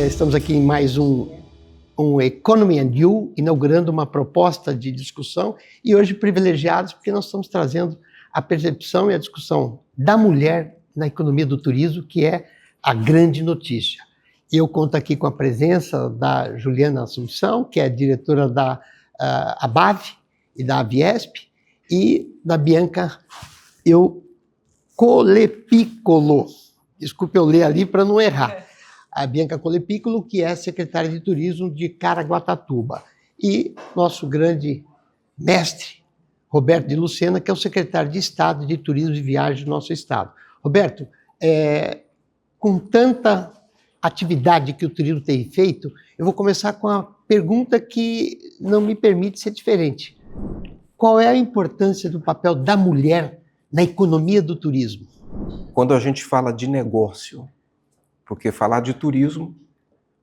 Estamos aqui em mais um Economy and You, inaugurando uma proposta de discussão e hoje privilegiados porque nós estamos trazendo a percepção e a discussão da mulher na economia do turismo, que é a grande notícia. Eu conto aqui com a presença da Juliana Assunção, que é diretora da ABAV e da Aviesp, e da Bianca Colepiccolo. Desculpe eu ler ali para não errar. A Bianca Colepiccolo, que é secretária de Turismo de Caraguatatuba. E nosso grande mestre, Roberto de Lucena, que é o secretário de Estado de Turismo e Viagens do nosso estado. Roberto, com tanta atividade que o turismo tem feito, eu vou começar com a pergunta que não me permite ser diferente. Qual é a importância do papel da mulher na economia do turismo? Quando a gente fala de negócio, porque falar de turismo,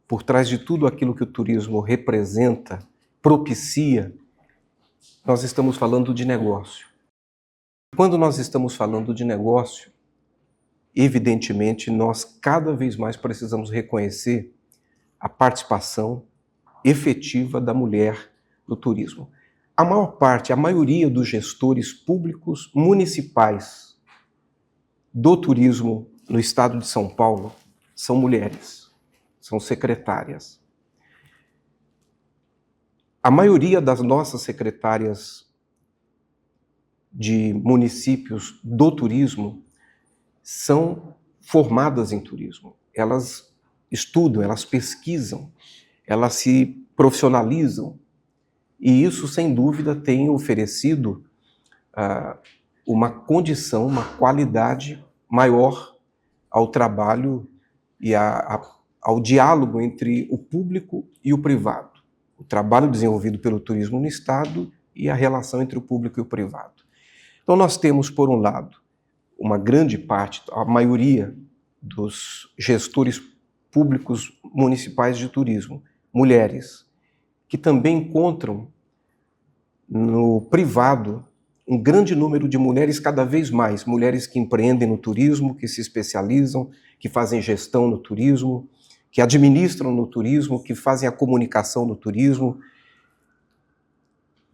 por trás de tudo aquilo que o turismo representa, propicia, nós estamos falando de negócio. Quando nós estamos falando de negócio, evidentemente, nós cada vez mais precisamos reconhecer a participação efetiva da mulher no turismo. A maior parte, a maioria dos gestores públicos municipais do turismo no estado de São Paulo são mulheres, são secretárias. A maioria das nossas secretárias de municípios do turismo são formadas em turismo. Elas estudam, elas pesquisam, elas se profissionalizam. E isso, sem dúvida, tem oferecido uma condição, uma qualidade maior ao trabalho e ao diálogo entre o público e o privado. O trabalho desenvolvido pelo turismo no Estado e a relação entre o público e o privado. Então nós temos, por um lado, uma grande parte, a maioria dos gestores públicos municipais de turismo, mulheres, que também encontram no privado um grande número de mulheres, cada vez mais, mulheres que empreendem no turismo, que se especializam, que fazem gestão no turismo, que administram no turismo, que fazem a comunicação no turismo.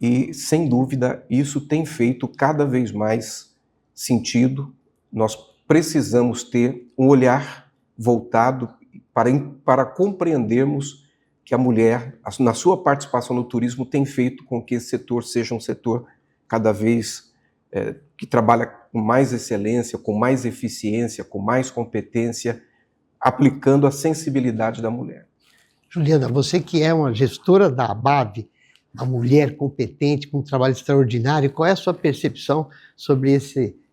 E, sem dúvida, isso tem feito cada vez mais sentido. Nós precisamos ter um olhar voltado para compreendermos que a mulher, na sua participação no turismo, tem feito com que esse setor seja um setor cada vez que trabalha com mais excelência, com mais eficiência, com mais competência, aplicando a sensibilidade da mulher. Juliana, você que é uma gestora da ABAV, uma mulher competente, com um trabalho extraordinário, qual é a sua percepção sobre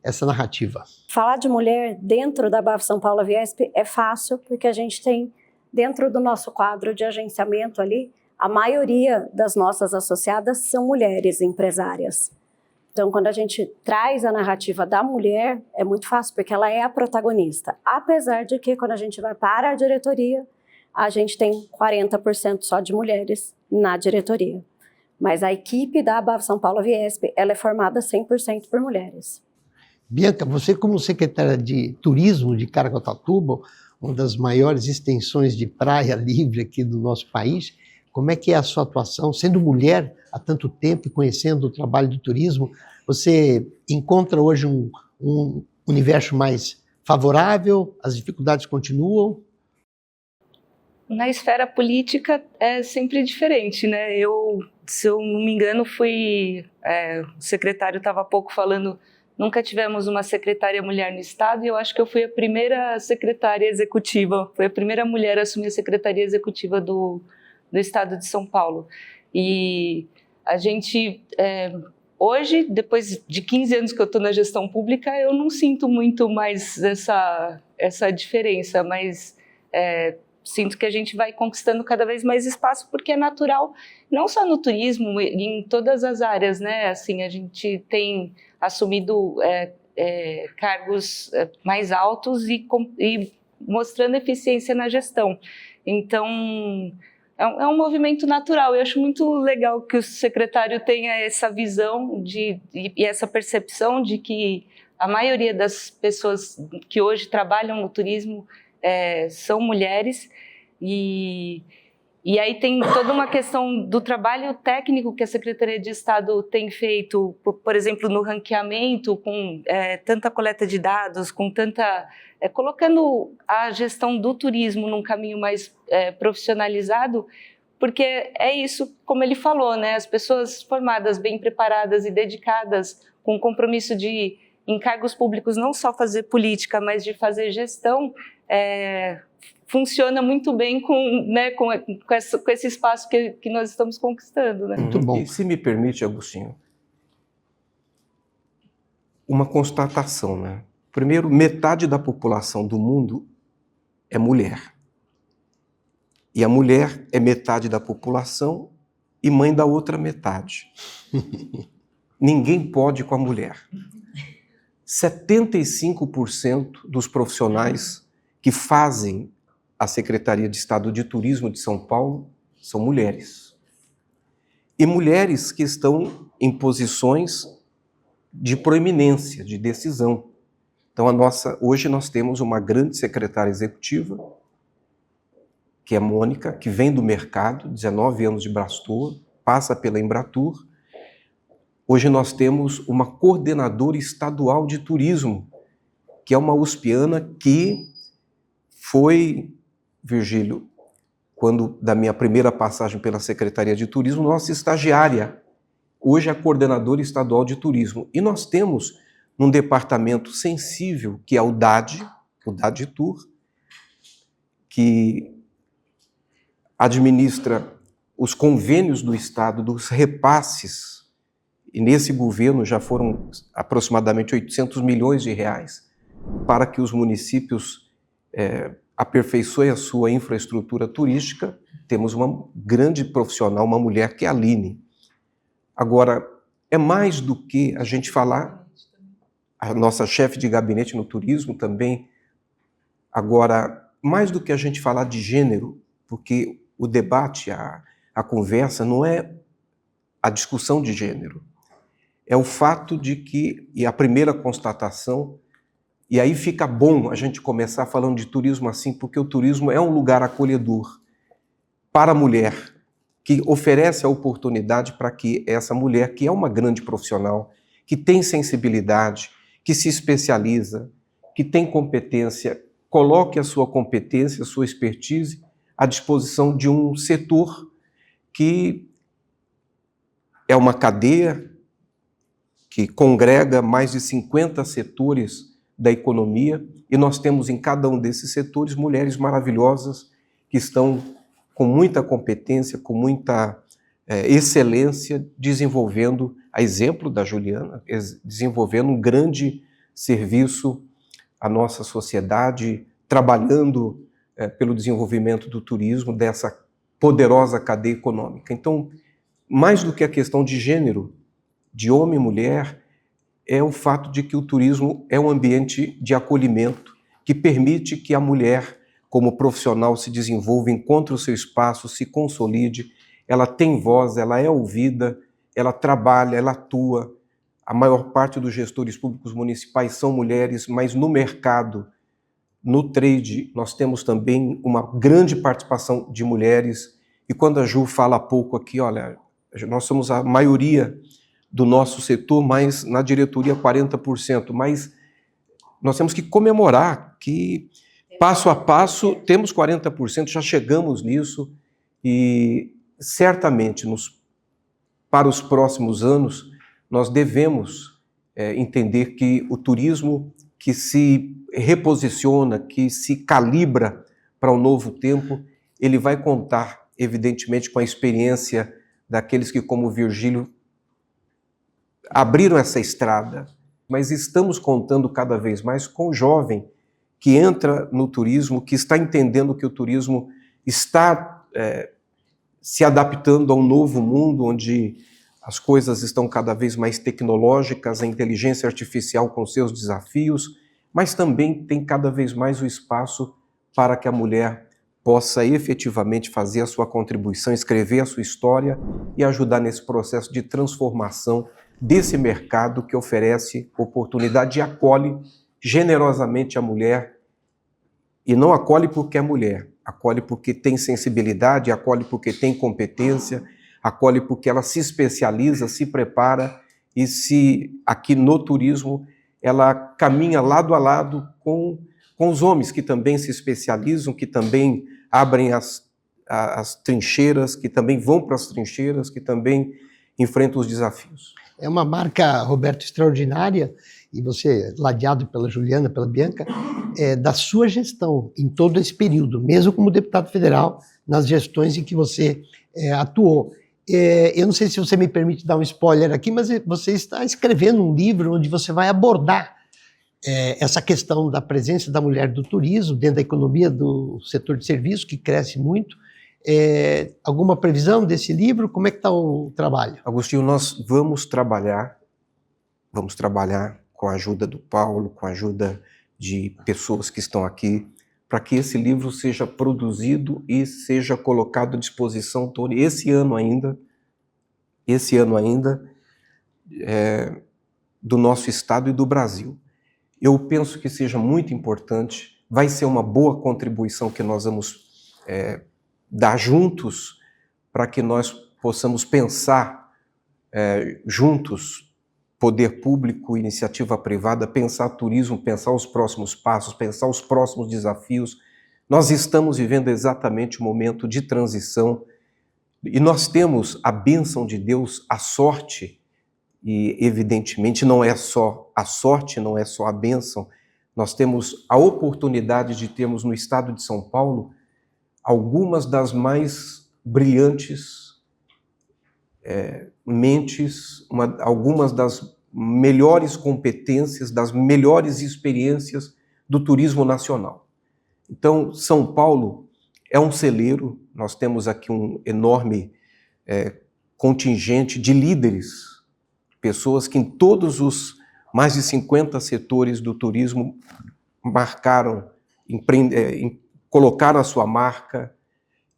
essa narrativa? Falar de mulher dentro da ABAV São Paulo Aviesp é fácil, porque a gente tem, dentro do nosso quadro de agenciamento ali, a maioria das nossas associadas são mulheres empresárias. Então, quando a gente traz a narrativa da mulher, é muito fácil, porque ela é a protagonista. Apesar de que, quando a gente vai para a diretoria, a gente tem 40% só de mulheres na diretoria. Mas a equipe da ABAV São Paulo Aviesp, ela é formada 100% por mulheres. Bianca, você como secretária de Turismo de Caraguatatuba, uma das maiores extensões de praia livre aqui do nosso país, como é que é a sua atuação, sendo mulher há tanto tempo e conhecendo o trabalho do turismo? Você encontra hoje um universo mais favorável? As dificuldades continuam? Na esfera política é sempre diferente, né? Se eu não me engano, o secretário estava há pouco falando, nunca tivemos uma secretária mulher no Estado, e eu acho que eu fui a primeira secretária executiva, foi a primeira mulher a assumir a secretaria executiva do Estado de São Paulo. E a gente, hoje, depois de 15 anos que eu estou na gestão pública, eu não sinto muito mais essa diferença, mas sinto que a gente vai conquistando cada vez mais espaço, porque é natural, não só no turismo, em todas as áreas, né? Assim, a gente tem assumido cargos mais altos e mostrando eficiência na gestão. Então, é um movimento natural. Eu acho muito legal que o secretário tenha essa visão e essa percepção de que a maioria das pessoas que hoje trabalham no turismo são mulheres. E aí tem toda uma questão do trabalho técnico que a Secretaria de Estado tem feito, por exemplo, no ranqueamento, com tanta coleta de dados, com colocando a gestão do turismo num caminho mais profissionalizado, porque é isso, como ele falou, né? As pessoas formadas, bem preparadas e dedicadas, com compromisso de, em cargos públicos, não só fazer política, mas de fazer gestão, funciona muito bem com esse espaço que nós estamos conquistando. Né? Muito bom. E se me permite, Agostinho, uma constatação, né? Primeiro, metade da população do mundo é mulher. E a mulher é metade da população e mãe da outra metade. Ninguém pode com a mulher. 75% dos profissionais que fazem a Secretaria de Estado de Turismo de São Paulo são mulheres. E mulheres que estão em posições de proeminência, de decisão. Então, hoje nós temos uma grande secretária executiva, que é Mônica, que vem do mercado, 19 anos de Brastor, passa pela Embratur. Hoje nós temos uma coordenadora estadual de turismo, que é uma uspiana que foi, Virgílio, quando da minha primeira passagem pela Secretaria de Turismo, nossa estagiária, hoje é a coordenadora estadual de turismo. E nós temos num departamento sensível, que é o DAD Tour, que administra os convênios do Estado, dos repasses, e nesse governo já foram aproximadamente 800 milhões de reais para que os municípios aperfeiçoem a sua infraestrutura turística. Temos uma grande profissional, uma mulher, que é a Aline. Agora, é mais do que a gente falar, a nossa chefe de gabinete no turismo também, agora, mais do que a gente falar de gênero, porque o debate, a conversa não é a discussão de gênero, é o fato de que, e a primeira constatação, e aí fica bom a gente começar falando de turismo assim, porque o turismo é um lugar acolhedor para a mulher, que oferece a oportunidade para que essa mulher, que é uma grande profissional, que tem sensibilidade, que se especializa, que tem competência, coloque a sua competência, a sua expertise à disposição de um setor que é uma cadeia que congrega mais de 50 setores da economia, e nós temos em cada um desses setores mulheres maravilhosas que estão com muita competência, com muita excelência, desenvolvendo, a exemplo da Juliana, desenvolvendo um grande serviço à nossa sociedade, trabalhando pelo desenvolvimento do turismo, dessa poderosa cadeia econômica. Então, mais do que a questão de gênero, de homem e mulher, é o fato de que o turismo é um ambiente de acolhimento que permite que a mulher, como profissional, se desenvolva, encontre o seu espaço, se consolide, ela tem voz, ela é ouvida, ela trabalha, ela atua. A maior parte dos gestores públicos municipais são mulheres, mas no mercado, no trade, nós temos também uma grande participação de mulheres. E quando a Ju fala há pouco aqui, olha, nós somos a maioria do nosso setor, mas na diretoria 40%. Mas nós temos que comemorar que, passo a passo, temos 40%, já chegamos nisso, e certamente para os próximos anos nós devemos entender que o turismo que se reposiciona, que se calibra para um novo tempo, ele vai contar, evidentemente, com a experiência daqueles que, como Virgílio, abriram essa estrada, mas estamos contando cada vez mais com o jovem que entra no turismo, que está entendendo que o turismo está se adaptando a um novo mundo, onde as coisas estão cada vez mais tecnológicas, a inteligência artificial com seus desafios, mas também tem cada vez mais o espaço para que a mulher possa efetivamente fazer a sua contribuição, escrever a sua história e ajudar nesse processo de transformação desse mercado que oferece oportunidade e acolhe generosamente a mulher, e não acolhe porque é mulher, acolhe porque tem sensibilidade, acolhe porque tem competência, acolhe porque ela se especializa, se prepara e aqui no turismo ela caminha lado a lado com os homens que também se especializam, que também abrem as trincheiras, que também vão para as trincheiras, que também enfrentam os desafios. É uma marca, Roberto, extraordinária, e você, ladeado pela Juliana, pela Bianca, da sua gestão em todo esse período, mesmo como deputado federal, nas gestões em que você atuou. Eu não sei se você me permite dar um spoiler aqui, mas você está escrevendo um livro onde você vai abordar essa questão da presença da mulher do turismo dentro da economia do setor de serviços, que cresce muito. Alguma previsão desse livro? Como é que está o trabalho? Agostinho, nós vamos trabalhar com a ajuda do Paulo, com a ajuda de pessoas que estão aqui, para que esse livro seja produzido e seja colocado à disposição, Tony, esse ano ainda, do nosso estado e do Brasil. Eu penso que seja muito importante, vai ser uma boa contribuição que nós vamos dar juntos, para que nós possamos pensar juntos, poder público, iniciativa privada, pensar turismo, pensar os próximos passos, pensar os próximos desafios. Nós estamos vivendo exatamente um momento de transição e nós temos a bênção de Deus, a sorte, e evidentemente não é só a sorte, não é só a bênção, nós temos a oportunidade de termos no estado de São Paulo algumas das mais brilhantes mentes, algumas das melhores competências, das melhores experiências do turismo nacional. Então, São Paulo é um celeiro, nós temos aqui um enorme contingente de líderes, pessoas que em todos os mais de 50 setores do turismo marcaram, colocaram a sua marca,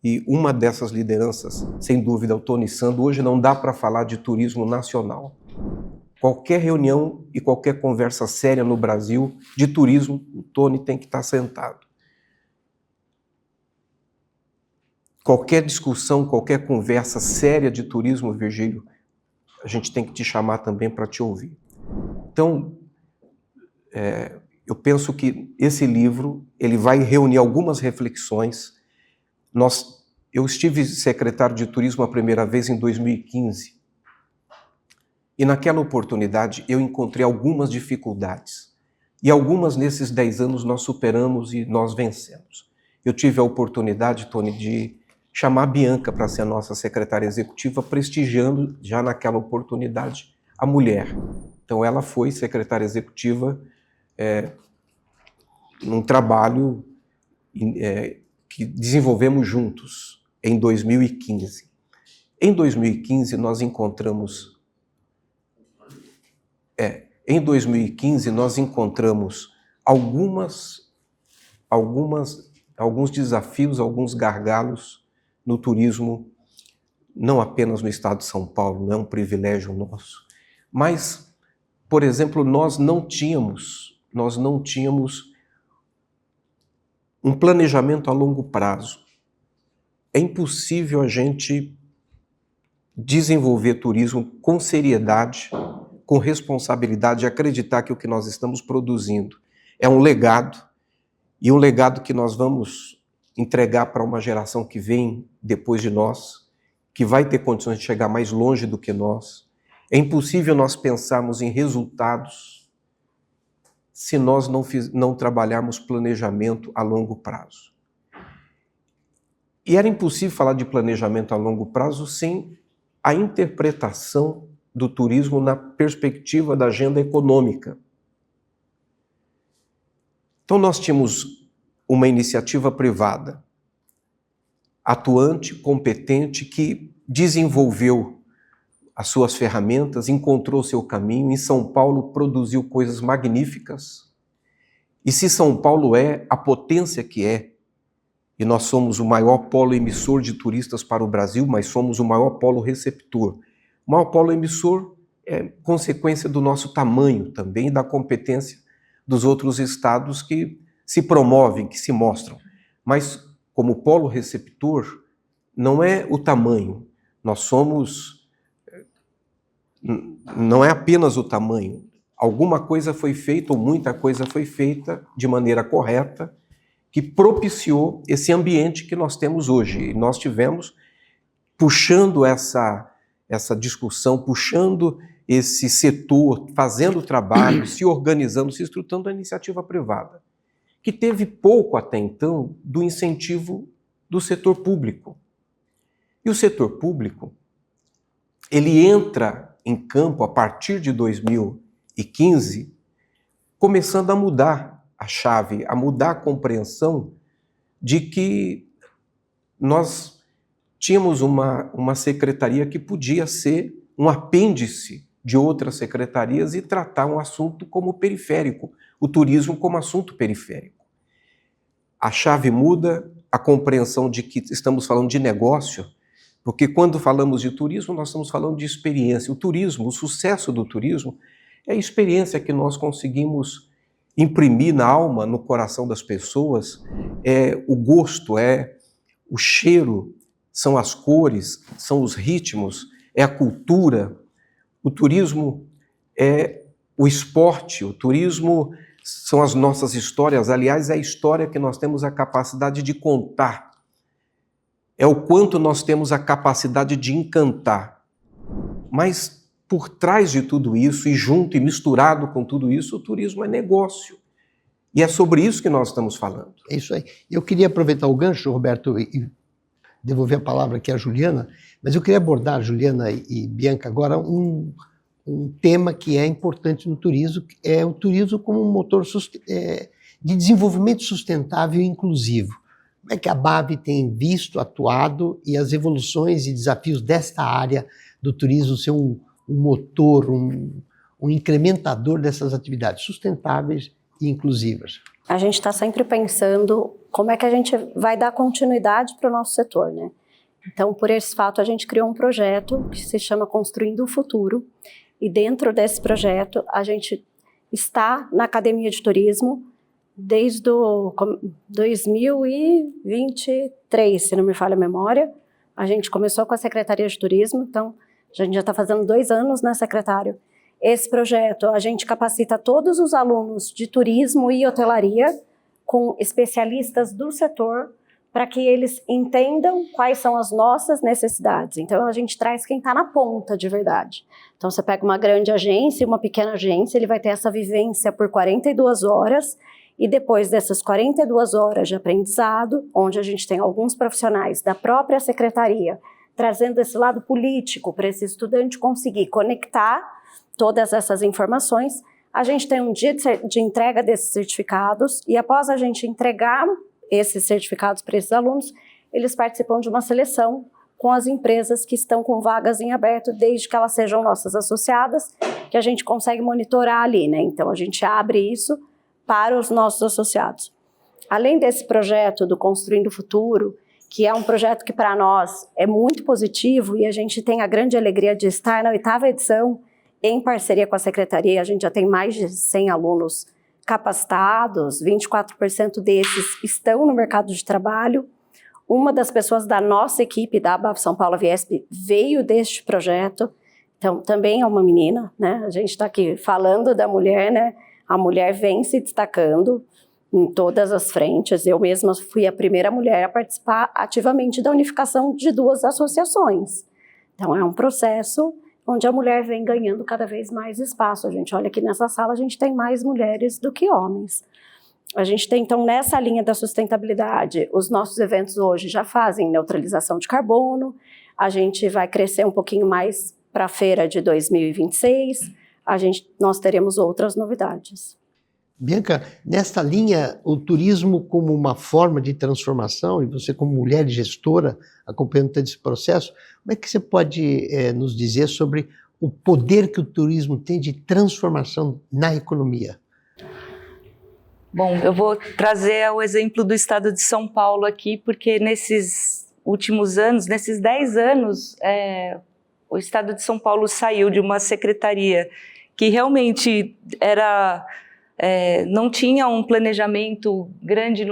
e uma dessas lideranças, sem dúvida, é o Tony Sando. Hoje não dá para falar de turismo nacional. Qualquer reunião e qualquer conversa séria no Brasil de turismo, o Tony tem que estar sentado. Qualquer discussão, qualquer conversa séria de turismo, Virgílio, a gente tem que te chamar também para te ouvir. Então, eu penso que esse livro ele vai reunir algumas reflexões. Eu estive secretário de turismo a primeira vez em 2015 e naquela oportunidade eu encontrei algumas dificuldades e algumas nesses 10 anos nós superamos e nós vencemos. Eu tive a oportunidade, Tony, de chamar a Bianca para ser a nossa secretária executiva, prestigiando já naquela oportunidade a mulher. Então ela foi secretária executiva num trabalho que desenvolvemos juntos em 2015. Em 2015 nós encontramos alguns desafios, alguns gargalos no turismo, não apenas no estado de São Paulo, não é um privilégio nosso, mas, por exemplo, nós não tínhamos um planejamento a longo prazo. É impossível a gente desenvolver turismo com seriedade, com responsabilidade, acreditar que o que nós estamos produzindo é um legado, e um legado que nós vamos entregar para uma geração que vem depois de nós, que vai ter condições de chegar mais longe do que nós. É impossível nós pensarmos em resultados se nós não trabalharmos planejamento a longo prazo. E era impossível falar de planejamento a longo prazo sem a interpretação do turismo na perspectiva da agenda econômica. Então nós tínhamos uma iniciativa privada, atuante, competente, que desenvolveu as suas ferramentas, encontrou seu caminho. Em São Paulo produziu coisas magníficas. E se São Paulo é a potência que é, e nós somos o maior polo emissor de turistas para o Brasil, mas somos o maior polo receptor. O maior polo emissor é consequência do nosso tamanho também e da competência dos outros estados que se promovem, que se mostram. Mas como polo receptor, não é o tamanho. Não é apenas o tamanho. Alguma coisa foi feita, ou muita coisa foi feita de maneira correta, que propiciou esse ambiente que nós temos hoje. E nós tivemos, puxando essa discussão, puxando esse setor, fazendo trabalho, se organizando, se estruturando a iniciativa privada, que teve pouco até então do incentivo do setor público. E o setor público, ele entra em campo a partir de 2015, começando a mudar a chave, a mudar a compreensão de que nós tínhamos uma secretaria que podia ser um apêndice de outras secretarias e tratar um assunto como periférico, o turismo como assunto periférico. A chave muda, a compreensão de que estamos falando de negócio, porque quando falamos de turismo, nós estamos falando de experiência. O turismo, o sucesso do turismo, é a experiência que nós conseguimos imprimir na alma, no coração das pessoas, é o gosto, é o cheiro, são as cores, são os ritmos, é a cultura. O turismo é o esporte, o turismo são as nossas histórias. Aliás, é a história que nós temos a capacidade de contar. É o quanto nós temos a capacidade de encantar. Mas por trás de tudo isso, e junto e misturado com tudo isso, o turismo é negócio. E é sobre isso que nós estamos falando. É isso aí. Eu queria aproveitar o gancho, Roberto, e devolver a palavra aqui à Juliana, mas eu queria abordar, Juliana e Bianca, agora um tema que é importante no turismo, que é o turismo como um motor de desenvolvimento sustentável e inclusivo. Como é que a BAV tem visto, atuado, e as evoluções e desafios desta área do turismo ser um motor, um incrementador dessas atividades sustentáveis e inclusivas? A gente está sempre pensando como é que a gente vai dar continuidade para o nosso setor, né? Então, por esse fato, a gente criou um projeto que se chama Construindo o Futuro, e dentro desse projeto, a gente está na Academia de Turismo desde 2023, se não me falha a memória. A gente começou com a Secretaria de Turismo, então a gente já está fazendo 2 anos, né, secretário? Esse projeto, a gente capacita todos os alunos de turismo e hotelaria com especialistas do setor para que eles entendam quais são as nossas necessidades. Então, a gente traz quem está na ponta de verdade. Então, você pega uma grande agência e uma pequena agência, ele vai ter essa vivência por 42 horas, e depois dessas 42 horas de aprendizado, onde a gente tem alguns profissionais da própria secretaria, trazendo esse lado político para esse estudante conseguir conectar todas essas informações, a gente tem um dia de entrega desses certificados, e após a gente entregar esses certificados para esses alunos, eles participam de uma seleção com as empresas que estão com vagas em aberto, desde que elas sejam nossas associadas, que a gente consegue monitorar ali, né? Então, a gente abre isso para os nossos associados. Além desse projeto do Construindo o Futuro, que é um projeto que para nós é muito positivo, e a gente tem a grande alegria de estar na 8ª edição, em parceria com a Secretaria, a gente já tem mais de 100 alunos capacitados, 24% desses estão no mercado de trabalho. Uma das pessoas da nossa equipe da BAV São Paulo Viesp veio deste projeto, então também é uma menina, né? A gente está aqui falando da mulher, né? A mulher vem se destacando em todas as frentes. Eu mesma fui a primeira mulher a participar ativamente da unificação de 2 associações. Então é um processo onde a mulher vem ganhando cada vez mais espaço. A gente olha aqui nessa sala, a gente tem mais mulheres do que homens. A gente tem, então, nessa linha da sustentabilidade, os nossos eventos hoje já fazem neutralização de carbono, a gente vai crescer um pouquinho mais para a feira de 2026, nós teremos outras novidades. Bianca, nesta linha, o turismo como uma forma de transformação, e você como mulher e gestora, acompanhando todo esse processo, como é que você pode nos dizer sobre o poder que o turismo tem de transformação na economia? Bom, eu vou trazer o exemplo do estado de São Paulo aqui, porque nesses últimos anos, nesses 10 anos, o estado de São Paulo saiu de uma secretaria que realmente era não tinha um planejamento grande,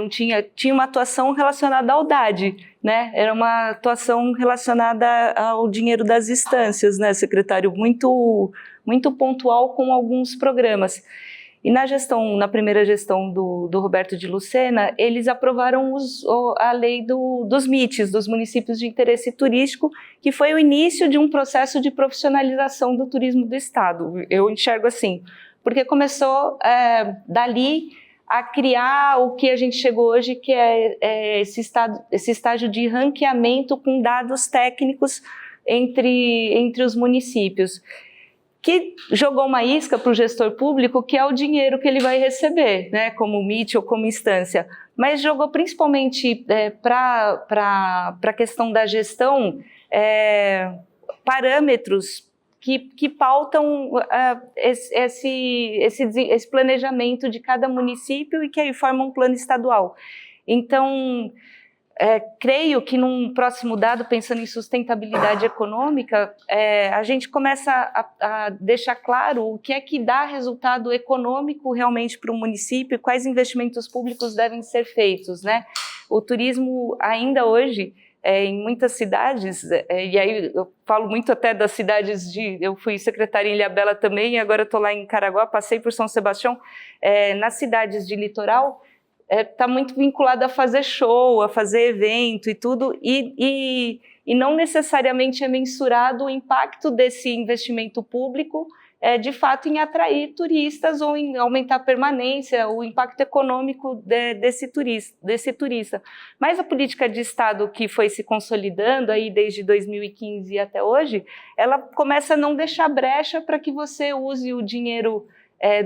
tinha uma atuação relacionada à Haddad, né? Era uma atuação relacionada ao dinheiro das instâncias, né, secretário? Muito, muito pontual com alguns programas. E na primeira gestão do Roberto de Lucena, eles aprovaram a lei dos MITs, dos municípios de interesse turístico, que foi o início de um processo de profissionalização do turismo do Estado. Eu enxergo assim, porque começou dali a criar o que a gente chegou hoje, que é esse estágio de ranqueamento com dados técnicos entre os municípios, que jogou uma isca para o gestor público, que é o dinheiro que ele vai receber, né, como MIT ou como instância, mas jogou principalmente para a questão da gestão parâmetros que pautam esse planejamento de cada município e que aí formam um plano estadual. Então, creio que num próximo dado, pensando em sustentabilidade econômica, a gente começa a deixar claro o que é que dá resultado econômico realmente para o município e quais investimentos públicos devem ser feitos, né? O turismo ainda hoje, em muitas cidades, e aí eu falo muito até das cidades eu fui secretária em Ilhabela também, e agora estou lá em Caraguá, passei por São Sebastião, nas cidades de litoral, está muito vinculado a fazer show, a fazer evento e tudo, e não necessariamente é mensurado o impacto desse investimento público, de fato, em atrair turistas ou em aumentar a permanência, o impacto econômico desse turista. Mas a política de Estado que foi se consolidando aí desde 2015 até hoje, ela começa a não deixar brecha para que você use o dinheiro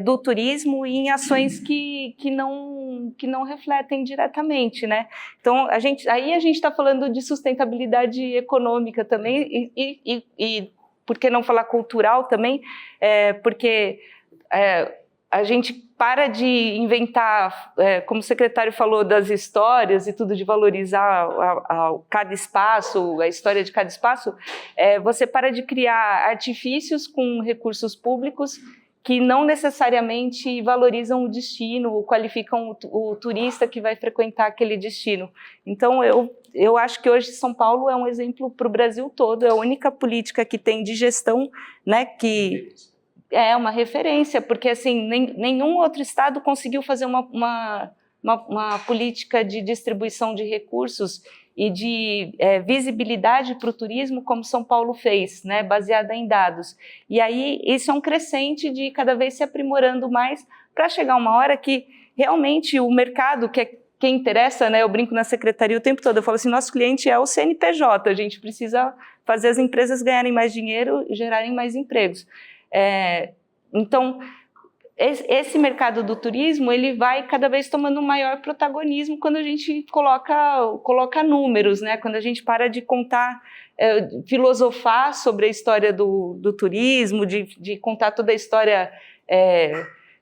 do turismo em ações que não refletem diretamente, né? Então, a gente está falando de sustentabilidade econômica também e por que não falar cultural também? Porque a gente para de inventar, como o secretário falou, das histórias e tudo, de valorizar cada espaço, a história de cada espaço, você para de criar artifícios com recursos públicos que não necessariamente valorizam o destino ou qualificam o turista que vai frequentar aquele destino. Então, eu acho que hoje São Paulo é um exemplo para o Brasil todo, é a única política que tem de gestão, né, que é uma referência, porque assim, nenhum outro estado conseguiu fazer uma política de distribuição de recursos e de visibilidade para o turismo como São Paulo fez, né, baseada em dados. E aí isso é um crescente de cada vez se aprimorando mais para chegar uma hora que realmente o mercado, que é quem interessa, né, eu brinco na secretaria o tempo todo, eu falo assim, nosso cliente é o CNPJ, a gente precisa fazer as empresas ganharem mais dinheiro e gerarem mais empregos. Então, esse mercado do turismo, ele vai cada vez tomando um maior protagonismo quando a gente coloca números, né? Quando a gente para de contar, filosofar sobre a história do turismo, de contar toda a história,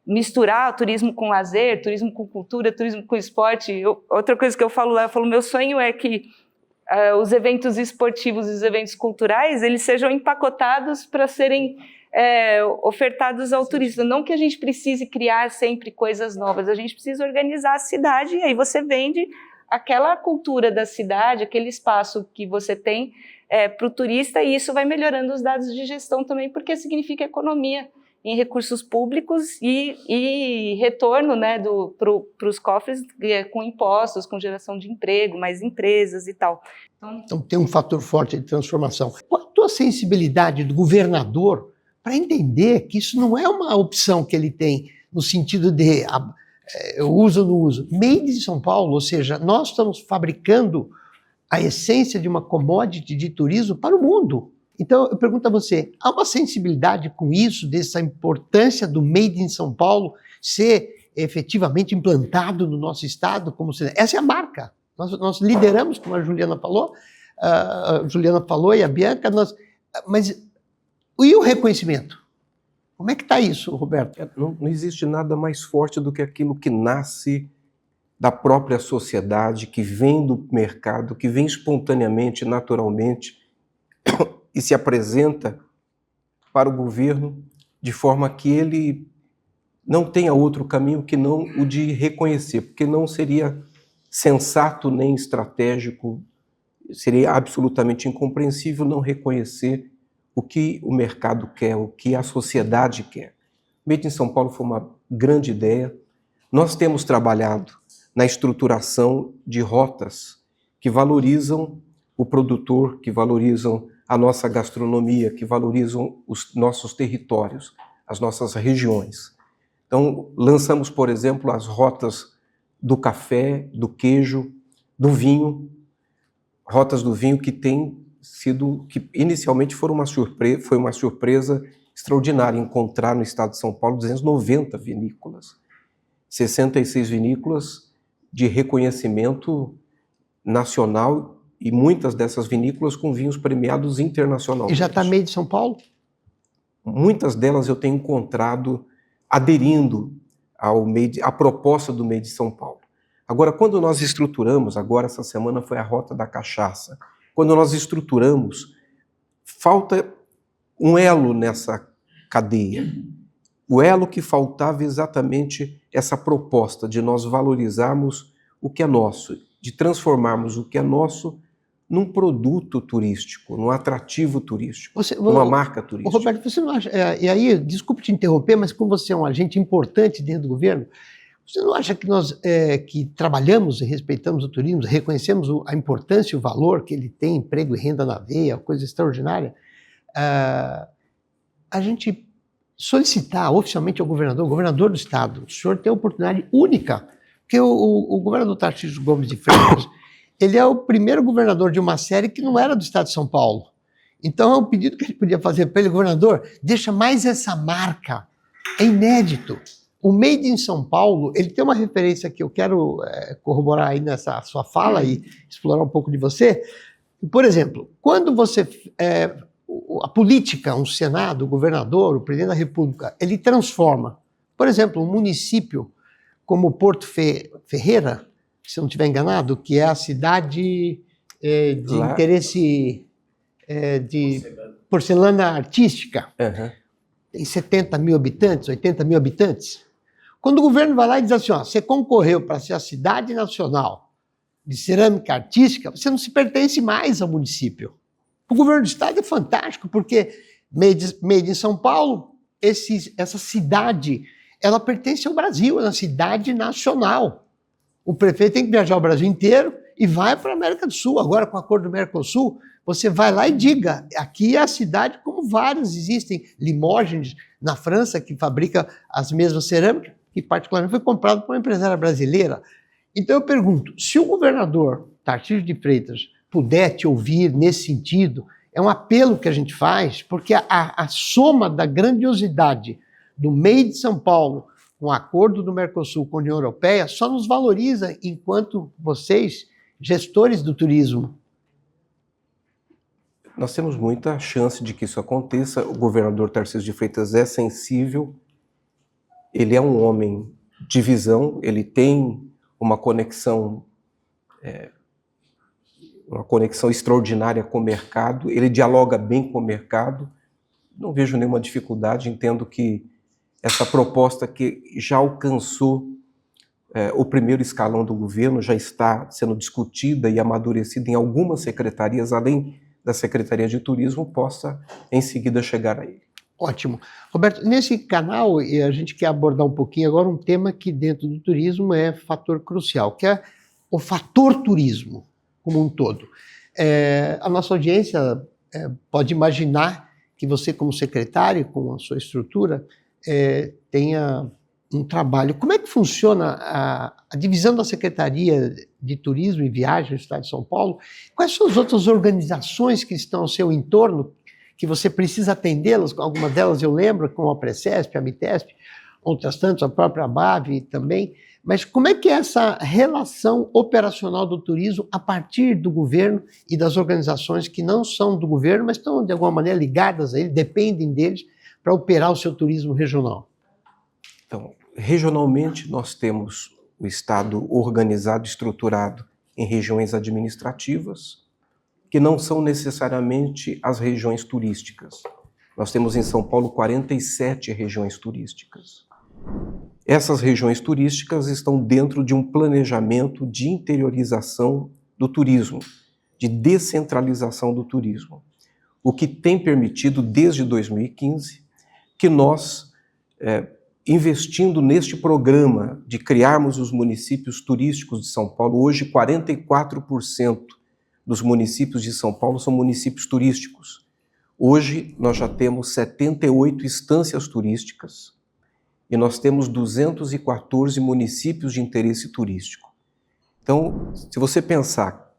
misturar o turismo com lazer, turismo com cultura, turismo com esporte. Outra coisa que eu falo lá, meu sonho é que os eventos esportivos e os eventos culturais, eles sejam empacotados para serem ofertados ao turista. Não que a gente precise criar sempre coisas novas, a gente precisa organizar a cidade e aí você vende aquela cultura da cidade, aquele espaço que você tem para o turista, e isso vai melhorando os dados de gestão também, porque significa economia em recursos públicos e retorno, né, para os cofres com impostos, com geração de emprego, mais empresas e tal. Então tem um fator forte de transformação. Qual a tua sensibilidade do governador para entender que isso não é uma opção que ele tem no sentido de eu uso ou não uso? Made in São Paulo, ou seja, nós estamos fabricando a essência de uma commodity de turismo para o mundo. Então, eu pergunto a você, há uma sensibilidade com isso, dessa importância do Made in São Paulo ser efetivamente implantado no nosso estado? Essa é a marca. Nós lideramos, como a Juliana falou e a Bianca, mas e o reconhecimento? Como é que está isso, Roberto? Não existe nada mais forte do que aquilo que nasce da própria sociedade, que vem do mercado, que vem espontaneamente, naturalmente, e se apresenta para o governo de forma que ele não tenha outro caminho que não o de reconhecer, porque não seria sensato nem estratégico, seria absolutamente incompreensível não reconhecer o que o mercado quer, o que a sociedade quer. Made in São Paulo foi uma grande ideia. Nós temos trabalhado na estruturação de rotas que valorizam o produtor, que valorizam a nossa gastronomia, que valorizam os nossos territórios, as nossas regiões. Então, lançamos, por exemplo, as rotas do café, do queijo, do vinho, rotas do vinho que que inicialmente foi uma surpresa extraordinária encontrar no estado de São Paulo 290 vinícolas, 66 vinícolas de reconhecimento nacional e muitas dessas vinícolas com vinhos premiados internacionalmente. E já está Made in São Paulo? Muitas delas eu tenho encontrado aderindo à proposta do Made in São Paulo. Agora, quando nós estruturamos, agora essa semana foi a Rota da Cachaça, quando nós estruturamos, falta um elo nessa cadeia. O elo que faltava é exatamente essa proposta de nós valorizarmos o que é nosso, de transformarmos o que é nosso num produto turístico, num atrativo turístico, numa marca turística. Roberto, você não acha, e aí, desculpe te interromper, mas como você é um agente importante dentro do governo, você não acha que nós que trabalhamos e respeitamos o turismo, reconhecemos a importância e o valor que ele tem, emprego e renda na veia, coisa extraordinária, a gente solicitar oficialmente ao governador do estado, o senhor tem a oportunidade única, porque o governador Tarcísio Gomes de Freitas, ele é o primeiro governador de uma série que não era do estado de São Paulo. Então é um pedido que a gente podia fazer para ele, governador, deixa mais essa marca, é inédito. O Made in São Paulo, ele tem uma referência que eu quero corroborar aí nessa sua fala e explorar um pouco de você. Por exemplo, quando a política, um Senado, o governador, o presidente da República, ele transforma, por exemplo, um município como Porto Ferreira, se eu não estiver enganado, que é a cidade de interesse de porcelana artística, tem 70 mil habitantes, 80 mil habitantes. Quando o governo vai lá e diz assim, ó, você concorreu para ser a cidade nacional de cerâmica artística, você não se pertence mais ao município. O governo do estado é fantástico, porque Made in São Paulo, essa cidade, ela pertence ao Brasil, é uma cidade nacional. O prefeito tem que viajar o Brasil inteiro e vai para a América do Sul. Agora, com o acordo do Mercosul, você vai lá e diga, aqui é a cidade como várias existem. Limoges, na França, que fabrica as mesmas cerâmicas, que particularmente foi comprado por uma empresária brasileira. Então eu pergunto, se o governador Tarcísio de Freitas puder te ouvir nesse sentido, é um apelo que a gente faz, porque a soma da grandiosidade do Made in São Paulo com o acordo do Mercosul com a União Europeia só nos valoriza enquanto vocês, gestores do turismo. Nós temos muita chance de que isso aconteça. O governador Tarcísio de Freitas é sensível, ele é um homem de visão, ele tem uma conexão extraordinária com o mercado, ele dialoga bem com o mercado. Não vejo nenhuma dificuldade, entendo que essa proposta que já alcançou o primeiro escalão do governo, já está sendo discutida e amadurecida em algumas secretarias, além da Secretaria de Turismo, possa em seguida chegar a ele. Ótimo. Roberto, nesse canal a gente quer abordar um pouquinho agora um tema que dentro do turismo é fator crucial, que é o fator turismo como um todo. A nossa audiência pode imaginar que você, como secretário, com a sua estrutura, tenha um trabalho. Como é que funciona a divisão da Secretaria de Turismo e Viagem do Estado de São Paulo? Quais são as outras organizações que estão ao seu entorno, que você precisa atendê-las? Algumas delas eu lembro, como a Precesp, a Mitesp, outras tantas, a própria ABAV também. Mas como é que é essa relação operacional do turismo a partir do governo e das organizações que não são do governo, mas estão de alguma maneira ligadas a ele, dependem deles para operar o seu turismo regional? Então, regionalmente nós temos o Estado organizado, estruturado em regiões administrativas, que não são necessariamente as regiões turísticas. Nós temos em São Paulo 47 regiões turísticas. Essas regiões turísticas estão dentro de um planejamento de interiorização do turismo, de descentralização do turismo, o que tem permitido, desde 2015, que nós, investindo neste programa de criarmos os municípios turísticos de São Paulo, hoje 44% dos municípios de São Paulo são municípios turísticos. Hoje nós já temos 78 estâncias turísticas e nós temos 214 municípios de interesse turístico. Então, se você pensar,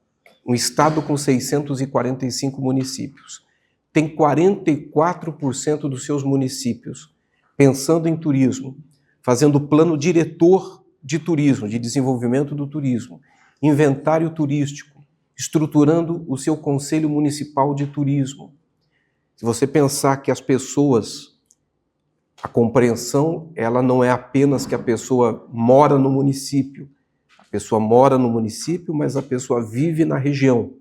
um estado com 645 municípios, tem 44% dos seus municípios pensando em turismo, fazendo plano diretor de turismo, de desenvolvimento do turismo, inventário turístico, estruturando o seu conselho municipal de turismo. Se você pensar que as pessoas, a compreensão, ela não é apenas que a pessoa mora no município. A pessoa mora no município, mas a pessoa vive na região.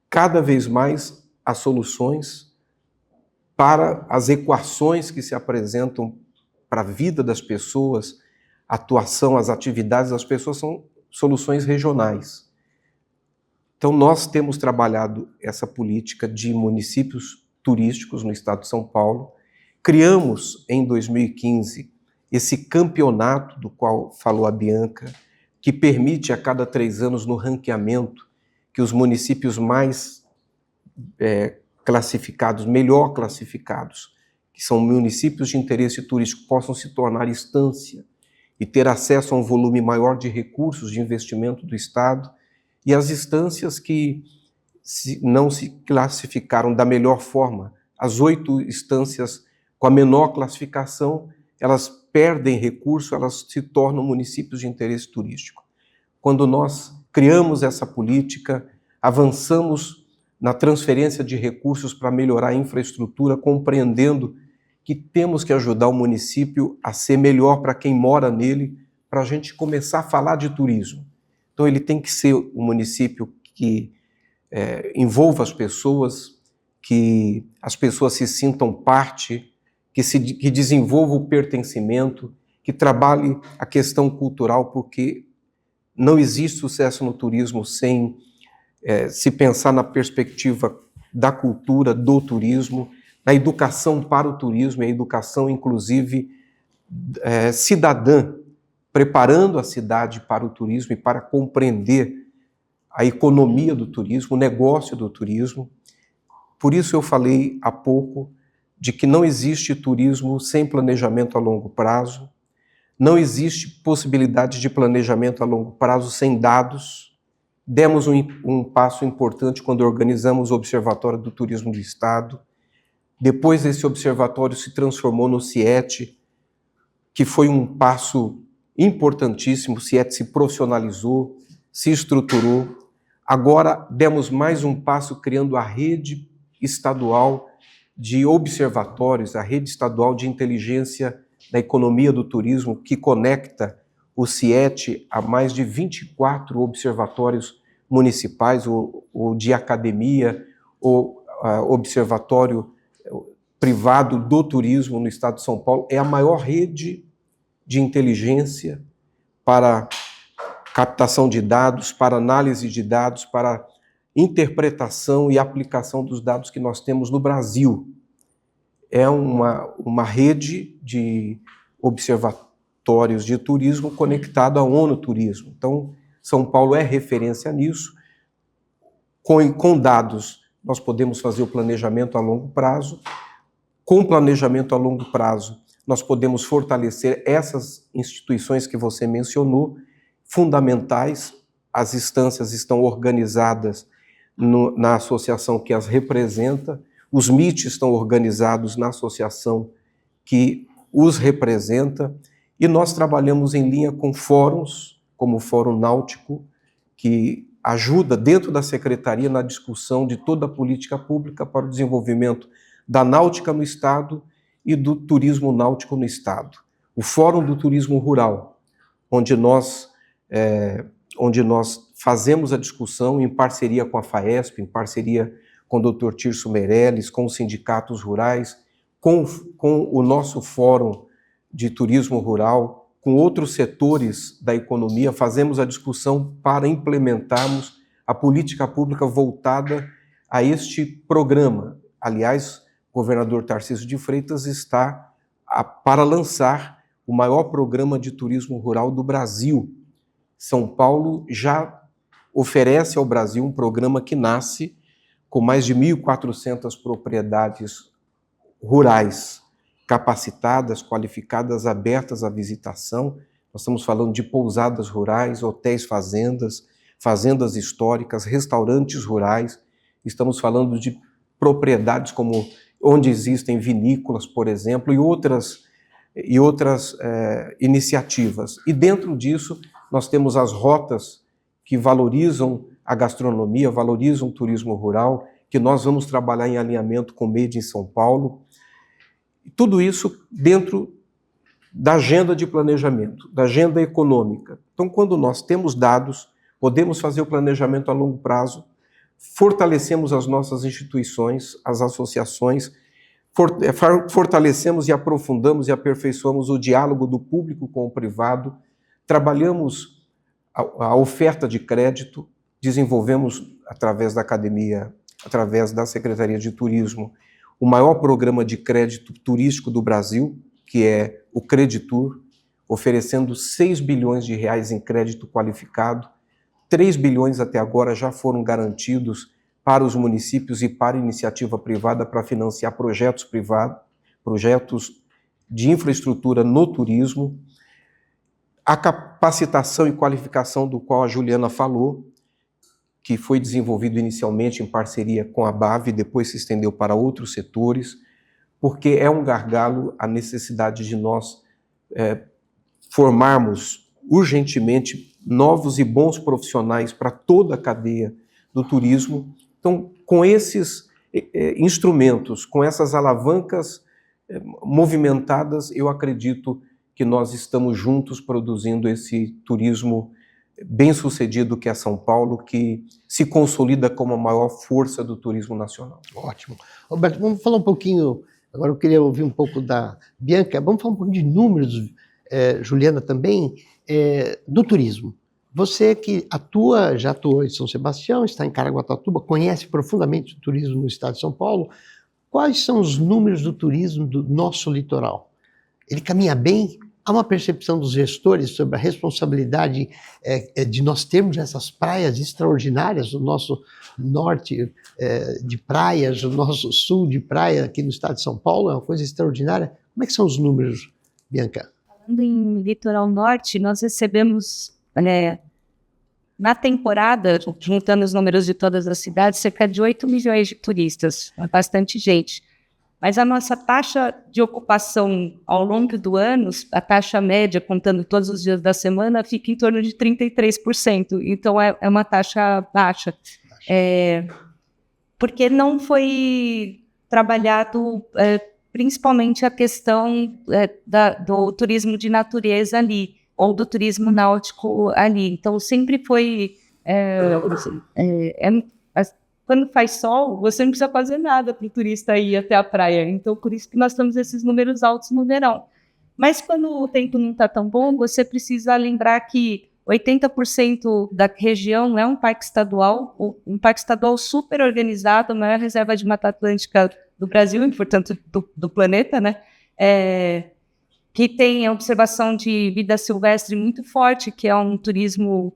Cada vez mais as soluções para as equações que se apresentam para a vida das pessoas, a atuação, as atividades das pessoas são soluções regionais. Então nós temos trabalhado essa política de municípios turísticos no estado de São Paulo. Criamos em 2015 esse campeonato do qual falou a Bianca, que permite a cada 3 anos no ranqueamento que os municípios mais classificados, melhor classificados, que são municípios de interesse turístico, possam se tornar instância e ter acesso a um volume maior de recursos de investimento do Estado, e as instâncias que não se classificaram da melhor forma, as 8 instâncias com a menor classificação, elas perdem recurso, elas se tornam municípios de interesse turístico. Quando nós criamos essa política, avançamos na transferência de recursos para melhorar a infraestrutura, compreendendo que temos que ajudar o município a ser melhor para quem mora nele, para a gente começar a falar de turismo. Então ele tem que ser um município que envolva as pessoas, que as pessoas se sintam parte, que desenvolva o pertencimento, que trabalhe a questão cultural, porque não existe sucesso no turismo sem se pensar na perspectiva da cultura, do turismo, da educação para o turismo, e a educação, inclusive, cidadã, preparando a cidade para o turismo e para compreender a economia do turismo, o negócio do turismo. Por isso eu falei há pouco de que não existe turismo sem planejamento a longo prazo, não existe possibilidade de planejamento a longo prazo sem dados. Demos um passo importante quando organizamos o Observatório do Turismo do Estado. Depois esse observatório se transformou no CIET, que foi um passo importantíssimo. O CIET se profissionalizou, se estruturou. Agora demos mais um passo criando a rede estadual de observatórios, a rede estadual de inteligência da economia do turismo, que conecta o CIET a mais de 24 observatórios municipais, ou de academia, ou observatório privado do turismo no estado de São Paulo. É a maior rede de inteligência para captação de dados, para análise de dados, para interpretação e aplicação dos dados que nós temos no Brasil. É uma rede de observatórios de turismo conectado à ONU Turismo. Então, São Paulo é referência nisso. Com dados, nós podemos fazer o planejamento a longo prazo. Com planejamento a longo prazo, nós podemos fortalecer essas instituições que você mencionou, fundamentais. As instâncias estão organizadas na associação que as representa, os MIT estão organizados na associação que os representa, e nós trabalhamos em linha com fóruns, como o Fórum Náutico, que ajuda dentro da Secretaria na discussão de toda a política pública para o desenvolvimento da náutica no Estado e do turismo náutico no Estado. O Fórum do Turismo Rural, onde nós fazemos a discussão em parceria com a FAESP, em parceria com o Dr. Tirso Meirelles, com os sindicatos rurais, com o nosso Fórum de turismo rural, com outros setores da economia, fazemos a discussão para implementarmos a política pública voltada a este programa. Aliás, o governador Tarcísio de Freitas está para lançar o maior programa de turismo rural do Brasil. São Paulo já oferece ao Brasil um programa que nasce com mais de 1.400 propriedades rurais capacitadas, qualificadas, abertas à visitação. Nós estamos falando de pousadas rurais, hotéis fazendas, fazendas históricas, restaurantes rurais. Estamos falando de propriedades como onde existem vinícolas, por exemplo, e outras iniciativas. E dentro disso, nós temos as rotas que valorizam a gastronomia, valorizam o turismo rural, que nós vamos trabalhar em alinhamento com o Made in São Paulo. Tudo isso dentro da agenda de planejamento, da agenda econômica. Então, quando nós temos dados, podemos fazer o planejamento a longo prazo, fortalecemos as nossas instituições, as associações, fortalecemos e aprofundamos e aperfeiçoamos o diálogo do público com o privado, trabalhamos a oferta de crédito, desenvolvemos através da academia, através da Secretaria de Turismo, o maior programa de crédito turístico do Brasil, que é o Creditur, oferecendo 6 bilhões de reais em crédito qualificado, 3 bilhões até agora já foram garantidos para os municípios e para a iniciativa privada para financiar projetos privados, projetos de infraestrutura no turismo. A capacitação e qualificação do qual a Juliana falou, que foi desenvolvido inicialmente em parceria com a BAV e depois se estendeu para outros setores, porque é um gargalo a necessidade de nós formarmos urgentemente novos e bons profissionais para toda a cadeia do turismo. Então, com esses instrumentos, com essas alavancas movimentadas, eu acredito que nós estamos juntos produzindo esse turismo bem-sucedido que é São Paulo, que se consolida como a maior força do turismo nacional. Ótimo. Roberto, vamos falar um pouquinho, agora eu queria ouvir um pouco da Bianca, vamos falar um pouquinho de números, Juliana também, do turismo. Você que já atuou em São Sebastião, está em Caraguatatuba, conhece profundamente o turismo no estado de São Paulo, quais são os números do turismo do nosso litoral? Ele caminha bem? Há uma percepção dos gestores sobre a responsabilidade de nós termos essas praias extraordinárias, o nosso norte de praias, o nosso sul de praia aqui no estado de São Paulo, é uma coisa extraordinária. Como é que são os números, Bianca? Falando em litoral norte, nós recebemos, na temporada, juntando os números de todas as cidades, cerca de 8 milhões de turistas, é bastante gente. Mas a nossa taxa de ocupação ao longo do ano, a taxa média, contando todos os dias da semana, fica em torno de 33%. Então, é uma taxa baixa. Porque não foi trabalhado principalmente a questão do turismo de natureza ali, ou do turismo náutico ali. Então, sempre foi... quando faz sol, você não precisa fazer nada para o turista ir até a praia. Então, por isso que nós temos esses números altos no verão. Mas quando o tempo não está tão bom, você precisa lembrar que 80% da região é um parque estadual super organizado, a maior reserva de Mata Atlântica do Brasil e, portanto, do planeta, né? Que tem a observação de vida silvestre muito forte, que é um turismo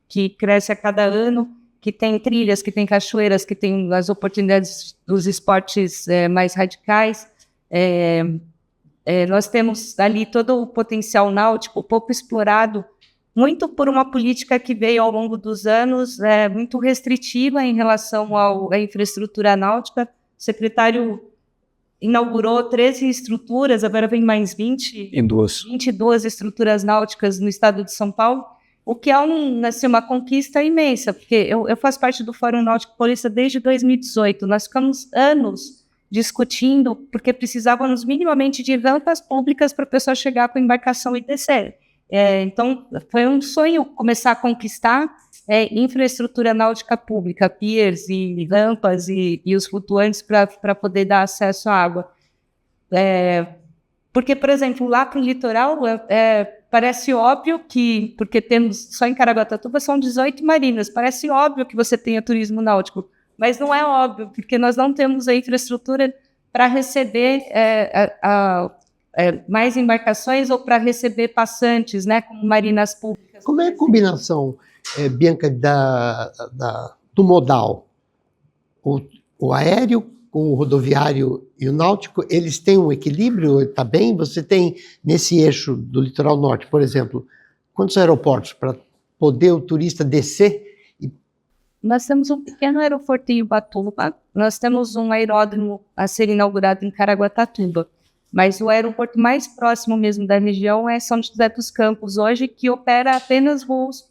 que cresce a cada ano, que tem trilhas, que tem cachoeiras, que tem as oportunidades dos esportes mais radicais. Nós temos ali todo o potencial náutico pouco explorado, muito por uma política que veio ao longo dos anos muito restritiva em relação à infraestrutura náutica. O secretário inaugurou 13 estruturas, agora vem mais 22 estruturas náuticas no estado de São Paulo, o que é uma conquista imensa, porque eu faço parte do Fórum Náutico Paulista desde 2018. Nós ficamos anos discutindo, porque precisávamos minimamente de rampas públicas para a pessoa chegar com a embarcação e descer. Então, foi um sonho começar a conquistar infraestrutura náutica pública, piers e rampas e os flutuantes para poder dar acesso à água. Porque, por exemplo, lá para o litoral, parece óbvio que, porque temos, só em Caraguatatuba são 18 marinas, parece óbvio que você tenha turismo náutico, mas não é óbvio, porque nós não temos a infraestrutura para receber mais embarcações ou para receber passantes, né, como marinas públicas. Como é a combinação, Bianca, do modal? O aéreo com o rodoviário e o náutico, eles têm um equilíbrio? Está bem? Você tem, nesse eixo do litoral norte, por exemplo, quantos aeroportos para poder o turista descer? Nós temos um pequeno aeroporto em Ubatuba, nós temos um aeródromo a ser inaugurado em Caraguatatuba, mas o aeroporto mais próximo mesmo da região é São José dos Campos, hoje, que opera apenas voos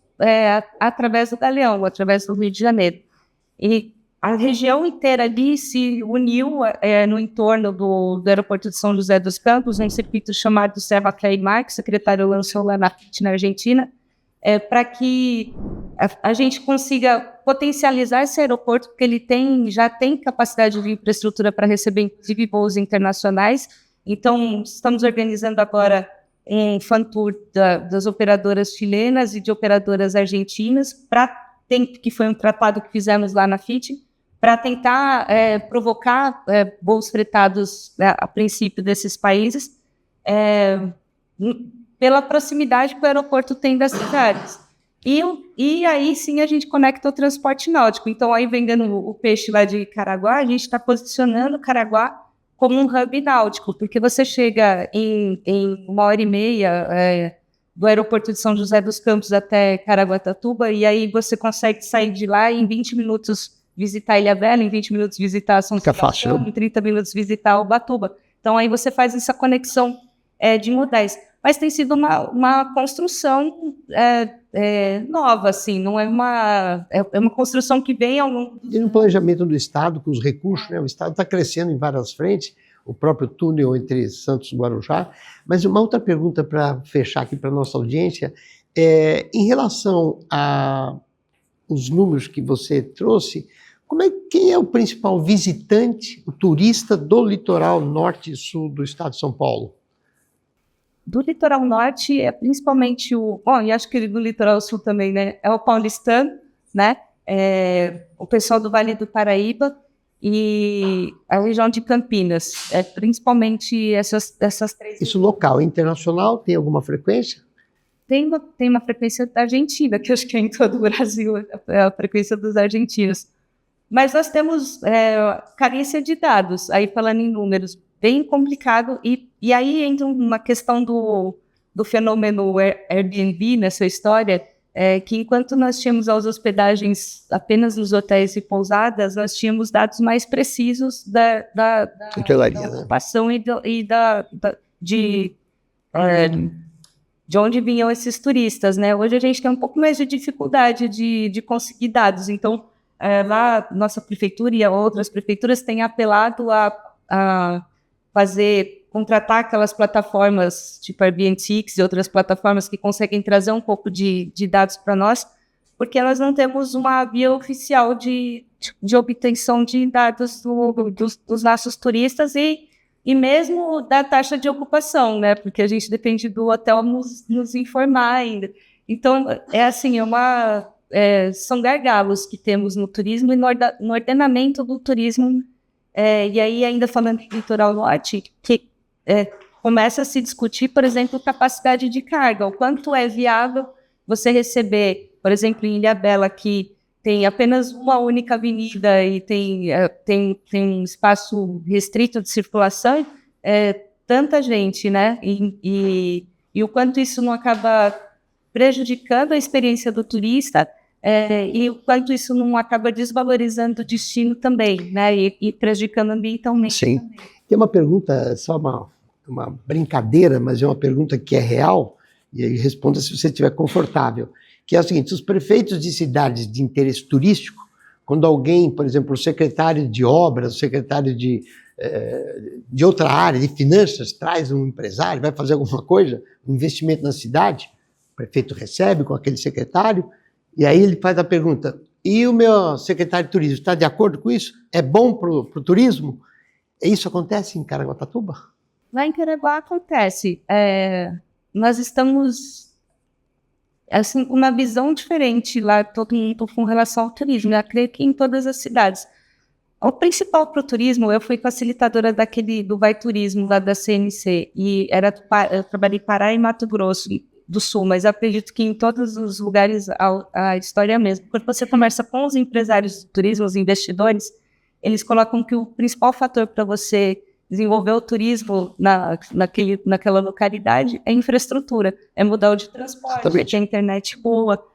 através do Galeão, através do Rio de Janeiro. E a região inteira ali se uniu no entorno do aeroporto de São José dos Campos, um circuito chamado Serra Caimar, que o secretário lançou lá na Argentina, para que a gente consiga potencializar esse aeroporto, porque ele já tem capacidade de infraestrutura para receber, inclusive, voos internacionais. Então, estamos organizando agora um fan tour das operadoras chilenas e de operadoras argentinas, que foi um tratado que fizemos lá na FIT, para tentar provocar voos fretados, a princípio, desses países, pela proximidade que o aeroporto tem das cidades. E aí sim a gente conecta o transporte náutico. Então, aí vendendo o peixe lá de Caraguá, a gente está posicionando Caraguá como um hub náutico, porque você chega em 1h30 do aeroporto de São José dos Campos até Caraguatatuba, e aí você consegue sair de lá e em 20 minutos visitar Ilhabela, em 20 minutos visitar São Sebastião, em 30 minutos visitar Ubatuba. Então aí você faz essa conexão de modais. Mas tem sido uma construção nova, assim, não é uma construção que vem ao longo do... Tem um planejamento do Estado, com os recursos, né? O Estado está crescendo em várias frentes, o próprio túnel entre Santos e Guarujá. Mas uma outra pergunta para fechar aqui para a nossa audiência, em relação aos números que você trouxe, quem é o principal visitante, o turista do litoral norte e sul do estado de São Paulo? Do litoral norte é principalmente e acho que do litoral sul também, né? É o paulistano, né? O pessoal do Vale do Paraíba e a região de Campinas. Principalmente essas três. Isso local, internacional, tem alguma frequência? Tem uma frequência da Argentina, que eu acho que é em todo o Brasil, é a frequência dos argentinos. Mas nós temos carência de dados, aí falando em números, bem complicado, e aí entra uma questão do fenômeno Airbnb nessa história, que enquanto nós tínhamos as hospedagens apenas nos hotéis e pousadas, nós tínhamos dados mais precisos da ocupação, né? De onde vinham esses turistas, né? Hoje a gente tem um pouco mais de dificuldade de conseguir dados, então lá nossa prefeitura e outras prefeituras têm apelado a contratar aquelas plataformas tipo Airbnb e outras plataformas que conseguem trazer um pouco de dados para nós, porque nós não temos uma via oficial de obtenção de dados dos nossos turistas e mesmo da taxa de ocupação, né? Porque a gente depende do hotel nos informar ainda. Então, são gargalos que temos no turismo e no ordenamento do turismo. E aí, ainda falando em litoral norte, que começa a se discutir, por exemplo, capacidade de carga, o quanto é viável você receber, por exemplo, em Ilhabela, que tem apenas uma única avenida e tem um espaço restrito de circulação, tanta gente, né? E o quanto isso não acaba prejudicando a experiência do turista, e o quanto isso não acaba desvalorizando o destino também, né? E prejudicando ambientalmente. Sim. Também. Tem uma pergunta, só uma brincadeira, mas é uma pergunta que é real, e aí responda se você estiver confortável, que é o seguinte: os prefeitos de cidades de interesse turístico, quando alguém, por exemplo, o secretário de obras, o secretário de outra área, de finanças, traz um empresário, vai fazer alguma coisa, um investimento na cidade, o prefeito recebe com aquele secretário, e aí ele faz a pergunta: e o meu secretário de turismo está de acordo com isso? É bom para o turismo? Isso acontece em Caraguatatuba? Lá em Caraguá acontece. Nós estamos assim, com uma visão diferente lá, todo mundo com relação ao turismo. Eu creio que em todas as cidades. O principal para o turismo, eu fui facilitadora do Vai Turismo, lá da CNC, e eu trabalhei em Pará e Mato Grosso do Sul, mas acredito que em todos os lugares a história é a mesma. Quando você conversa com os empresários do turismo, os investidores, eles colocam que o principal fator para você desenvolver o turismo naquela localidade é infraestrutura, é mudar de transporte, é ter internet boa,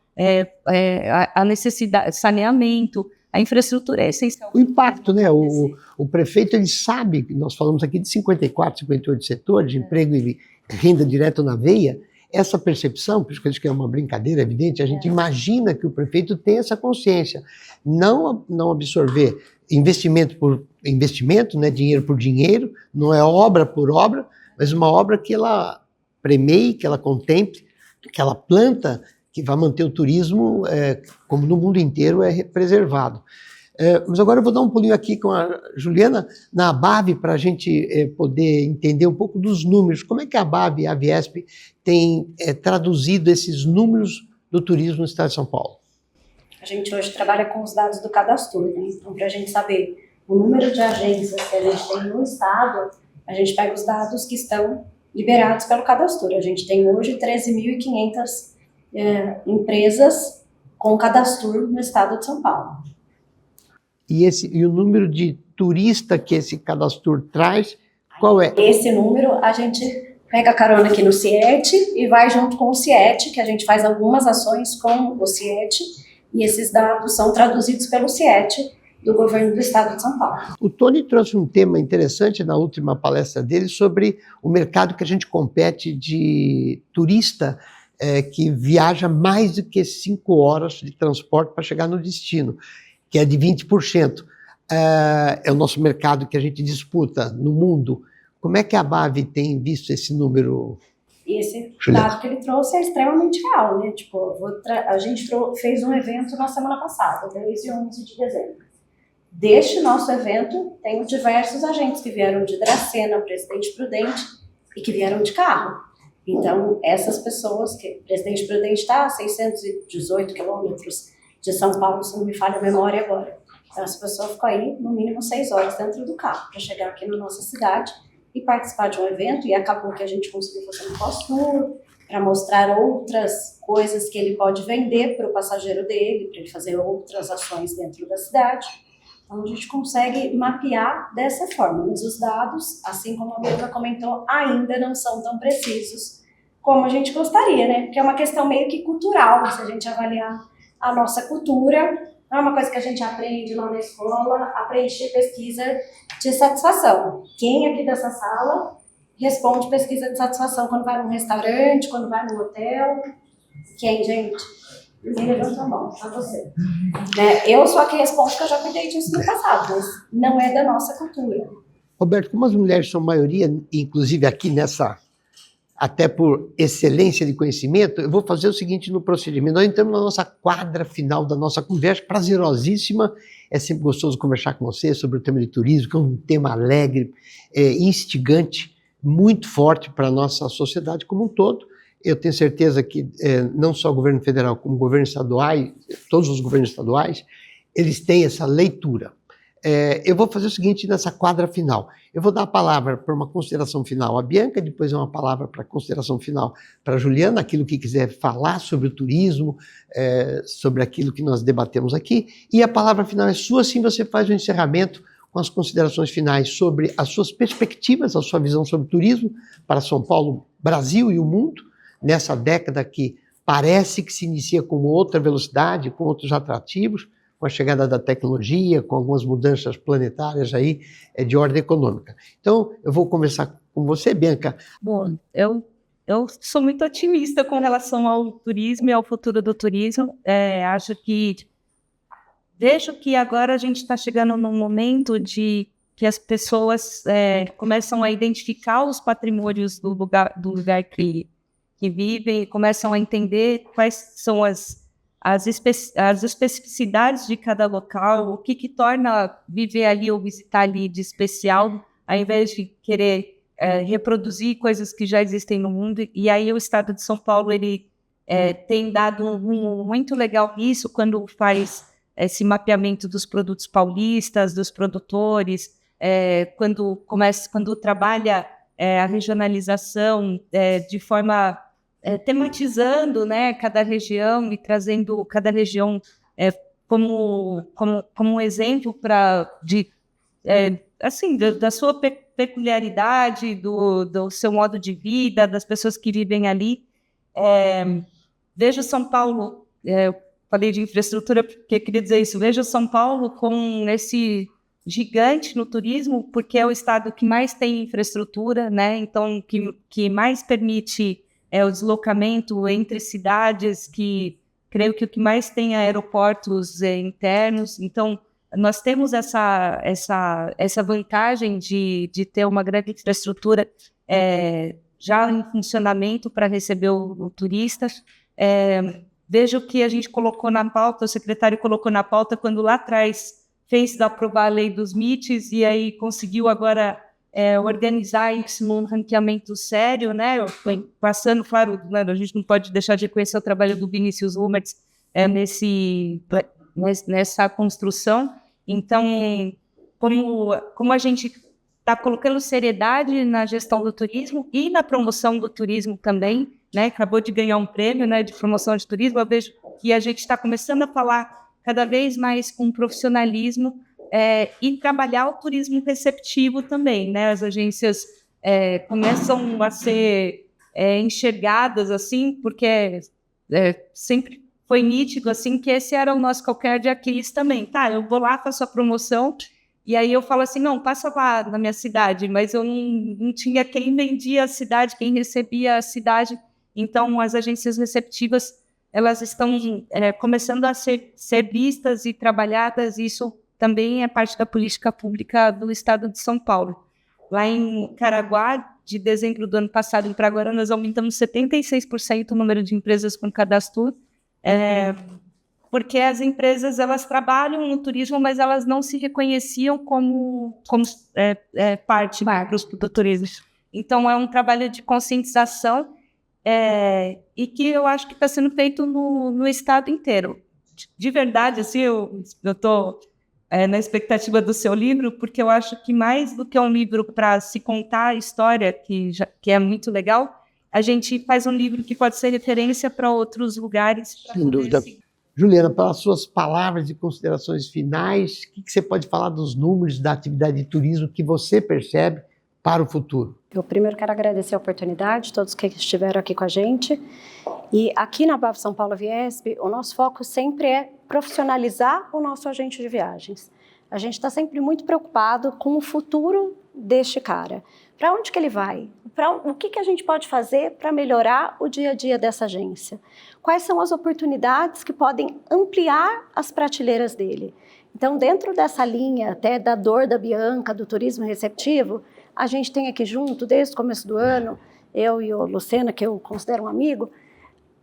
a necessidade, saneamento. A infraestrutura é essencial. O impacto, né? O prefeito, ele sabe, nós falamos aqui de 54, 58 setores, de emprego e renda direto na veia, essa percepção, por isso que eu acho que é uma brincadeira evidente, a gente imagina que o prefeito tem essa consciência. Não absorver investimento por investimento, né? Dinheiro por dinheiro, não é obra por obra, mas uma obra que ela premeie, que ela contemple, que ela planta, que vai manter o turismo, como no mundo inteiro, preservado. Mas agora eu vou dar um pulinho aqui com a Juliana, na ABAV, para a gente poder entender um pouco dos números. Como é que a ABAV e a Viesp têm traduzido esses números do turismo no estado de São Paulo? A gente hoje trabalha com os dados do Cadastro, né? Então, para a gente saber o número de agências que a gente tem no estado, a gente pega os dados que estão liberados pelo Cadastro. A gente tem hoje 13.500 empresas com cadastro no estado de São Paulo. E o número de turista que esse cadastro traz, qual é? Esse número a gente pega carona aqui no CIET e vai junto com o CIET, que a gente faz algumas ações com o CIET, e esses dados são traduzidos pelo CIET do governo do estado de São Paulo. O Tony trouxe um tema interessante na última palestra dele sobre o mercado que a gente compete de turista que viaja mais do que 5 horas de transporte para chegar no destino, que é de 20%. É o nosso mercado que a gente disputa no mundo. Como é que a ABAV tem visto esse número? Esse dado que ele trouxe é extremamente real, né? Tipo, a gente fez um evento na semana passada, 10 e 11 de dezembro. Deste nosso evento, tem diversos agentes que vieram de Dracena, Presidente Prudente, e que vieram de carro. Então, essas pessoas, que Presidente Prudente está a 618 quilômetros de São Paulo, se não me falha a memória agora. Então, essa pessoa ficou aí, no mínimo, 6 horas dentro do carro, para chegar aqui na nossa cidade e participar de um evento, e acabou que a gente conseguiu fazer um post-tour para mostrar outras coisas que ele pode vender para o passageiro dele, para ele fazer outras ações dentro da cidade. Então, a gente consegue mapear dessa forma, mas os dados, assim como a Mirna comentou, ainda não são tão precisos como a gente gostaria, né? Porque é uma questão meio que cultural, se a gente avaliar a nossa cultura, não é uma coisa que a gente aprende lá na escola, a preencher pesquisa de satisfação. Quem aqui dessa sala responde pesquisa de satisfação quando vai num restaurante, quando vai num hotel? Quem, gente? Ninguém levanta a mão, só você. Eu sou a que respondo, que eu já cuidei disso no passado, mas não é da nossa cultura. Roberto, como as mulheres são maioria, inclusive aqui até por excelência de conhecimento, eu vou fazer o seguinte no procedimento. Nós entramos na nossa quadra final da nossa conversa, prazerosíssima. É sempre gostoso conversar com você sobre o tema de turismo, que é um tema alegre, instigante, muito forte para a nossa sociedade como um todo. Eu tenho certeza que não só o governo federal, como o governo estadual, todos os governos estaduais, eles têm essa leitura. Eu vou fazer o seguinte nessa quadra final. Eu vou dar a palavra para uma consideração final à Bianca, depois uma palavra para a consideração final para a Juliana, aquilo que quiser falar sobre o turismo, sobre aquilo que nós debatemos aqui, e a palavra final é sua, assim você faz o encerramento com as considerações finais sobre as suas perspectivas, a sua visão sobre o turismo para São Paulo, Brasil e o mundo, nessa década que parece que se inicia com outra velocidade, com outros atrativos, com a chegada da tecnologia, com algumas mudanças planetárias aí de ordem econômica. Então, eu vou conversar com você, Bianca. Bom, eu sou muito otimista com relação ao turismo e ao futuro do turismo. Vejo que agora a gente está chegando num momento de que as pessoas começam a identificar os patrimônios do lugar que vivem, começam a entender quais são as especificidades de cada local, o que torna viver ali ou visitar ali de especial, ao invés de querer reproduzir coisas que já existem no mundo. E aí o Estado de São Paulo ele tem dado um rumo muito legal nisso quando faz esse mapeamento dos produtos paulistas, dos produtores, quando trabalha a regionalização de forma tematizando, né, cada região e trazendo cada região como um exemplo da sua peculiaridade, do seu modo de vida, das pessoas que vivem ali. Vejo São Paulo, falei de infraestrutura porque queria dizer isso, vejo São Paulo com esse gigante no turismo, porque é o estado que mais tem infraestrutura, né? Então, que mais permite o deslocamento entre cidades, que creio que o que mais tem é aeroportos internos. Então, nós temos essa vantagem de ter uma grande infraestrutura já em funcionamento para receber o turista. Vejo que a gente colocou na pauta, o secretário colocou na pauta quando lá atrás fez aprovar a lei dos MITs e aí conseguiu agora organizar isso num ranqueamento sério, né? Passando, claro, né, a gente não pode deixar de reconhecer o trabalho do Vinícius Humertz nessa construção. Então, como a gente está colocando seriedade na gestão do turismo e na promoção do turismo também, né? Acabou de ganhar um prêmio, né, de promoção de turismo. Eu vejo que a gente está começando a falar cada vez mais com profissionalismo e trabalhar o turismo receptivo também, né? As agências começam a ser enxergadas assim, porque sempre foi nítido assim que esse era o nosso calcanhar de Aquiles também. Tá, eu vou lá, faço a promoção, e aí eu falo assim, não, passa lá na minha cidade, mas eu não tinha quem vendia a cidade, quem recebia a cidade. Então, as agências receptivas, elas estão começando a ser vistas e trabalhadas, e isso também é parte da política pública do Estado de São Paulo. Lá em Caraguá, de dezembro do ano passado para agora, nós aumentamos 76% o número de empresas com cadastro, porque as empresas elas trabalham no turismo, mas elas não se reconheciam como parte do turismo. Então, é um trabalho de conscientização e que eu acho que está sendo feito no estado inteiro. De verdade, assim, eu estou na expectativa do seu livro, porque eu acho que mais do que um livro para se contar a história, que é muito legal, a gente faz um livro que pode ser referência para outros lugares. Sem dúvida. Juliana, pelas suas palavras e considerações finais, o que você pode falar dos números da atividade de turismo que você percebe para o futuro? Eu primeiro quero agradecer a oportunidade, todos que estiveram aqui com a gente. E aqui na BAV São Paulo Viesp, o nosso foco sempre é profissionalizar o nosso agente de viagens. A gente está sempre muito preocupado com o futuro deste cara. Para onde que ele vai? O que a gente pode fazer para melhorar o dia a dia dessa agência? Quais são as oportunidades que podem ampliar as prateleiras dele? Então, dentro dessa linha, até da dor da Bianca, do turismo receptivo, a gente tem aqui junto, desde o começo do ano, eu e o Lucena, que eu considero um amigo,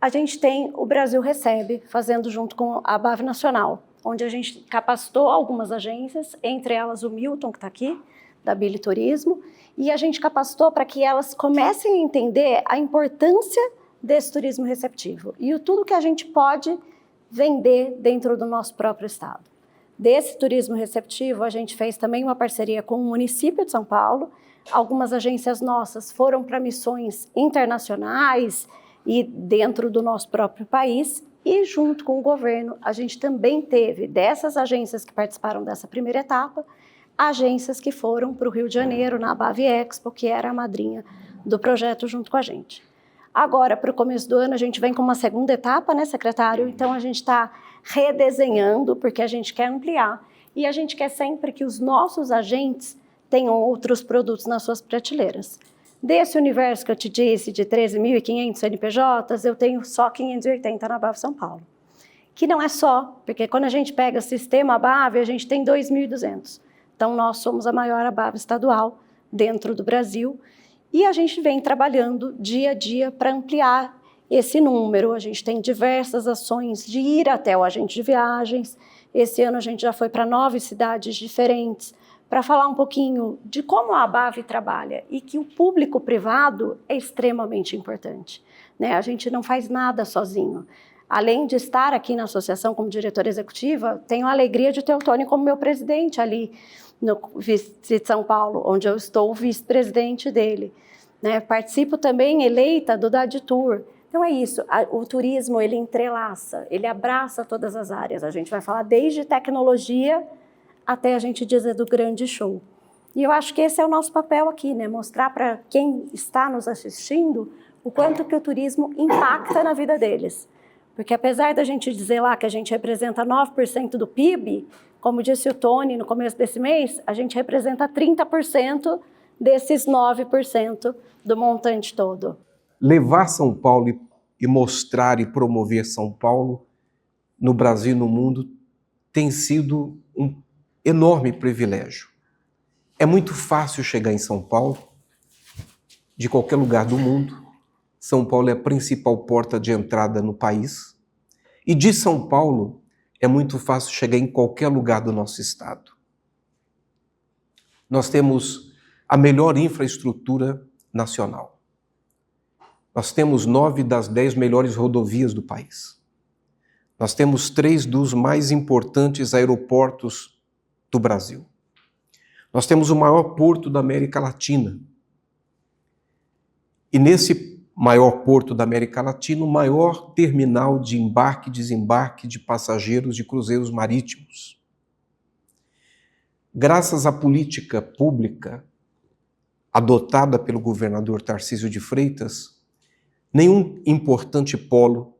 a gente tem o Brasil Recebe, fazendo junto com a BAV Nacional, onde a gente capacitou algumas agências, entre elas o Milton, que está aqui, da Billy Turismo, e a gente capacitou para que elas comecem a entender a importância desse turismo receptivo e tudo que a gente pode vender dentro do nosso próprio estado. Desse turismo receptivo, a gente fez também uma parceria com o município de São Paulo. Algumas agências nossas foram para missões internacionais e dentro do nosso próprio país. E junto com o governo, a gente também teve, dessas agências que participaram dessa primeira etapa, agências que foram para o Rio de Janeiro, na BAV Expo, que era a madrinha do projeto junto com a gente. Agora, para o começo do ano, a gente vem com uma segunda etapa, né, secretário? Então, a gente está redesenhando, porque a gente quer ampliar. E a gente quer sempre que os nossos agentes tenham outros produtos nas suas prateleiras. Desse universo que eu te disse, de 13.500 CNPJs, eu tenho só 580 na BAV São Paulo. Que não é só, porque quando a gente pega o sistema BAV, a gente tem 2.200. Então, nós somos a maior ABAV estadual dentro do Brasil e a gente vem trabalhando dia a dia para ampliar esse número. A gente tem diversas ações de ir até o agente de viagens. Esse ano a gente já foi para 9 cidades diferentes para falar um pouquinho de como a ABAV trabalha e que o público privado é extremamente importante, né? A gente não faz nada sozinho. Além de estar aqui na associação como diretora executiva, tenho a alegria de ter o Tony como meu presidente ali no Vice de São Paulo, onde eu estou vice-presidente dele, né? Participo também eleita do DADTUR. Então é isso, o turismo ele entrelaça, ele abraça todas as áreas. A gente vai falar desde tecnologia até a gente dizer do grande show. E eu acho que esse é o nosso papel aqui, né? Mostrar para quem está nos assistindo o quanto que o turismo impacta na vida deles. Porque apesar da gente dizer lá que a gente representa 9% do PIB, como disse o Tony no começo desse mês, a gente representa 30% desses 9% do montante todo. Levar São Paulo e mostrar e promover São Paulo no Brasil e no mundo tem sido um enorme privilégio. É muito fácil chegar em São Paulo, de qualquer lugar do mundo. São Paulo é a principal porta de entrada no país. E de São Paulo é muito fácil chegar em qualquer lugar do nosso estado. Nós temos a melhor infraestrutura nacional. Nós temos 9 das 10 melhores rodovias do país. Nós temos 3 dos mais importantes aeroportos do Brasil. Nós temos o maior porto da América Latina. E nesse maior porto da América Latina, o maior terminal de embarque e desembarque de passageiros de cruzeiros marítimos. Graças à política pública adotada pelo governador Tarcísio de Freitas, nenhum importante polo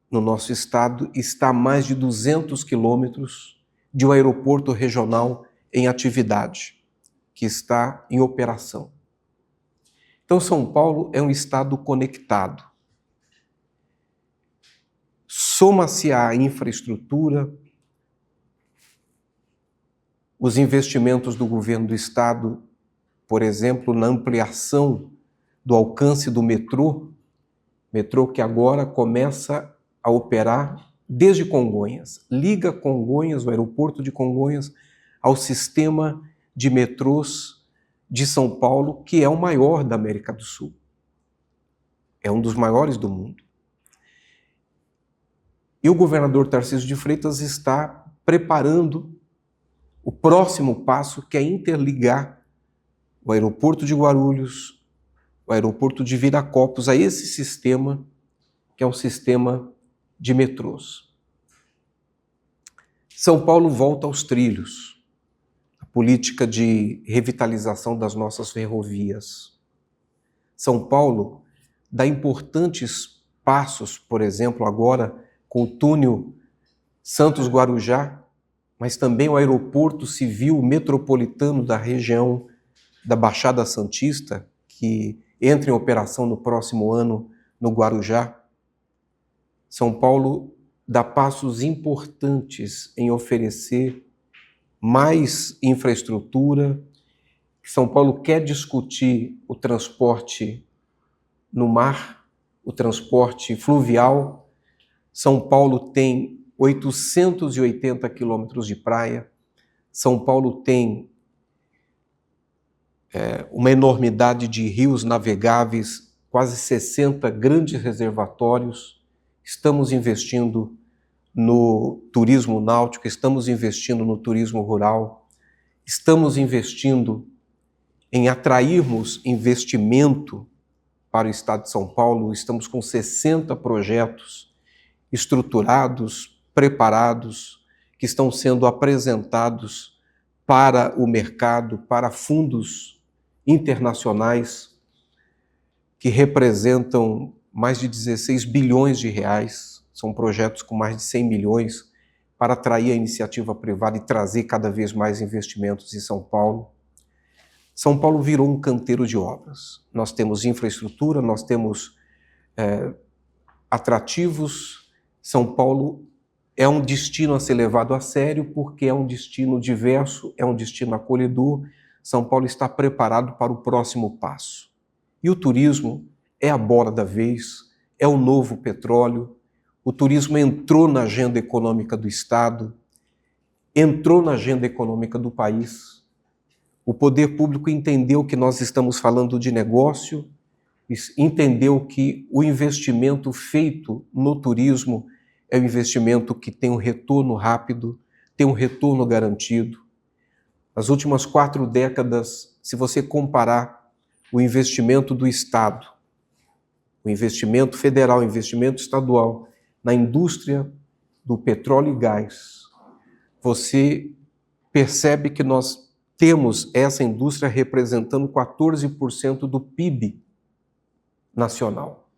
no nosso estado está a mais de 200 quilômetros de um aeroporto regional em atividade, que está em operação. Então, São Paulo é um estado conectado. Soma-se à infraestrutura, os investimentos do governo do estado, por exemplo, na ampliação do alcance do metrô que agora começa a operar desde Congonhas. Liga Congonhas, o aeroporto de Congonhas, ao sistema de metrôs de São Paulo, que é o maior da América do Sul. É um dos maiores do mundo. E o governador Tarcísio de Freitas está preparando o próximo passo, que é interligar o aeroporto de Guarulhos, o aeroporto de Viracopos, a esse sistema, que é um sistema de metrôs. São Paulo volta aos trilhos, a política de revitalização das nossas ferrovias. São Paulo dá importantes passos, por exemplo, agora com o túnel Santos-Guarujá, mas também o aeroporto civil metropolitano da região da Baixada Santista, que entra em operação no próximo ano no Guarujá. São Paulo dá passos importantes em oferecer mais infraestrutura. São Paulo quer discutir o transporte no mar, o transporte fluvial. São Paulo tem 880 quilômetros de praia. São Paulo tem uma enormidade de rios navegáveis, quase 60 grandes reservatórios. Estamos investindo no turismo náutico, estamos investindo no turismo rural, estamos investindo em atrairmos investimento para o estado de São Paulo. Estamos com 60 projetos estruturados, preparados, que estão sendo apresentados para o mercado, para fundos internacionais que representam mais de 16 bilhões de reais. São projetos com mais de 100 milhões para atrair a iniciativa privada e trazer cada vez mais investimentos em São Paulo. São Paulo virou um canteiro de obras. Nós temos infraestrutura, nós temos atrativos. São Paulo é um destino a ser levado a sério porque é um destino diverso, é um destino acolhedor. São Paulo está preparado para o próximo passo. E o turismo é a bola da vez, é o novo petróleo. O turismo entrou na agenda econômica do Estado, entrou na agenda econômica do país. O poder público entendeu que nós estamos falando de negócio, entendeu que o investimento feito no turismo é um investimento que tem um retorno rápido, tem um retorno garantido. Nas últimas 4 décadas, se você comparar o investimento do Estado, o investimento federal, o investimento estadual na indústria do petróleo e gás, você percebe que nós temos essa indústria representando 14% do PIB nacional.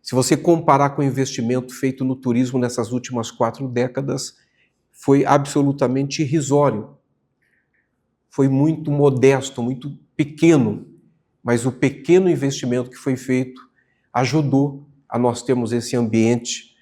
Se você comparar com o investimento feito no turismo nessas últimas 4 décadas, foi absolutamente irrisório. Foi muito modesto, muito pequeno, mas o pequeno investimento que foi feito ajudou a nós termos esse ambiente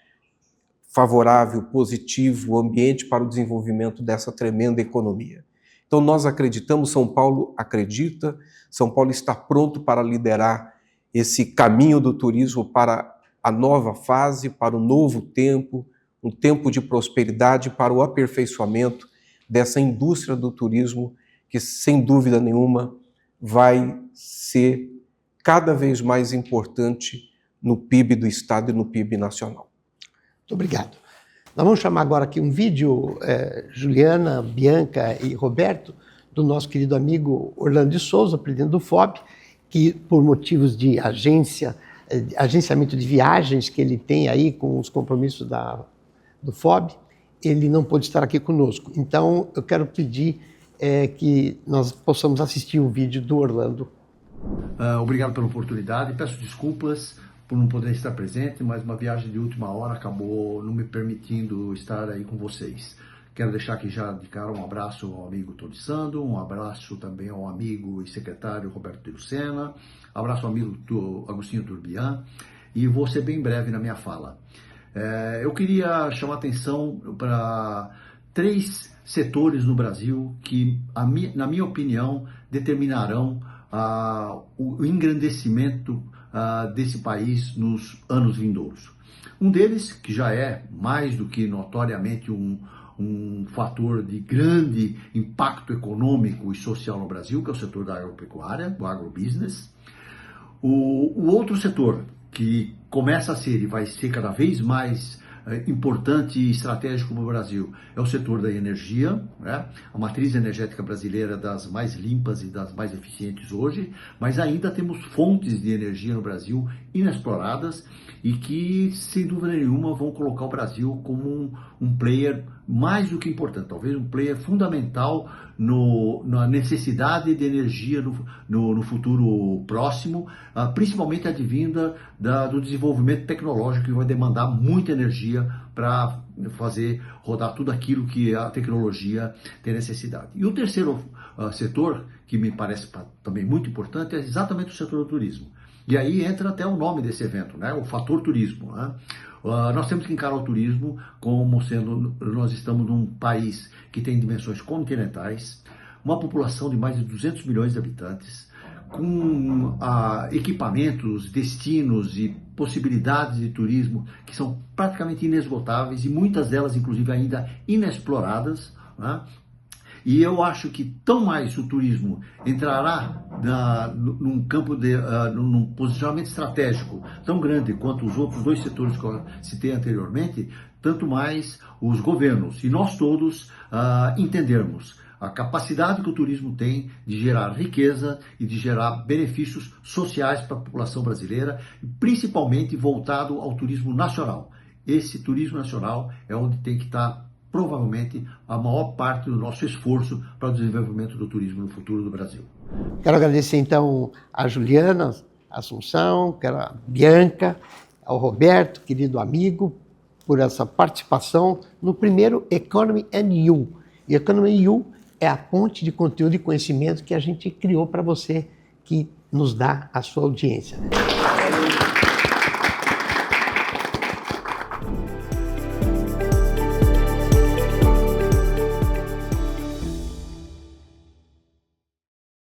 favorável, positivo, o ambiente para o desenvolvimento dessa tremenda economia. Então nós acreditamos, São Paulo acredita, São Paulo está pronto para liderar esse caminho do turismo para a nova fase, para o novo tempo, um tempo de prosperidade, para o aperfeiçoamento dessa indústria do turismo que, sem dúvida nenhuma, vai ser cada vez mais importante no PIB do Estado e no PIB nacional. Muito obrigado. Nós vamos chamar agora aqui um vídeo, Juliana, Bianca e Roberto, do nosso querido amigo Orlando de Souza, presidente do FOB, que por motivos de agenciamento de viagens que ele tem aí com os compromissos do FOB, ele não pôde estar aqui conosco. Então, eu quero pedir que nós possamos assistir o vídeo do Orlando. Obrigado pela oportunidade, peço desculpas por não poder estar presente, mas uma viagem de última hora acabou não me permitindo estar aí com vocês. Quero deixar aqui já de cara um abraço ao amigo Tony Sando, um abraço também ao amigo e secretário Roberto de Lucena, abraço ao amigo Agostinho Turbian, e vou ser bem breve na minha fala. Eu queria chamar a atenção para 3 setores no Brasil que, na minha opinião, determinarão o engrandecimento desse país nos anos vindouros. Um deles, que já é mais do que notoriamente um fator de grande impacto econômico e social no Brasil, que é o setor da agropecuária, do agrobusiness. O outro setor que começa a ser e vai ser cada vez mais importante e estratégico no Brasil é o setor da energia, né? A matriz energética brasileira é das mais limpas e das mais eficientes hoje, mas ainda temos fontes de energia no Brasil inexploradas e que, sem dúvida nenhuma, vão colocar o Brasil como um player mais do que importante, talvez um player fundamental na necessidade de energia no futuro próximo, principalmente advinda do desenvolvimento tecnológico, que vai demandar muita energia para fazer rodar tudo aquilo que a tecnologia tem necessidade. E o terceiro setor, que me parece também muito importante, é exatamente o setor do turismo. E aí entra até o nome desse evento, né? O fator turismo, né? Nós temos que encarar o turismo como sendo, nós estamos num país que tem dimensões continentais, uma população de mais de 200 milhões de habitantes, com equipamentos, destinos e possibilidades de turismo que são praticamente inesgotáveis e muitas delas, inclusive, ainda inexploradas, né? E eu acho que tão mais o turismo entrará num campo num posicionamento estratégico tão grande quanto os outros 2 setores que eu citei anteriormente, tanto mais os governos e nós todos entendermos a capacidade que o turismo tem de gerar riqueza e de gerar benefícios sociais para a população brasileira, principalmente voltado ao turismo nacional. Esse turismo nacional é onde tem que estar provavelmente a maior parte do nosso esforço para o desenvolvimento do turismo no futuro do Brasil. Quero agradecer então a Juliana Assunção, a Bianca, ao Roberto, querido amigo, por essa participação no primeiro Economy and You. E Economy and You é a ponte de conteúdo e conhecimento que a gente criou para você, que nos dá a sua audiência.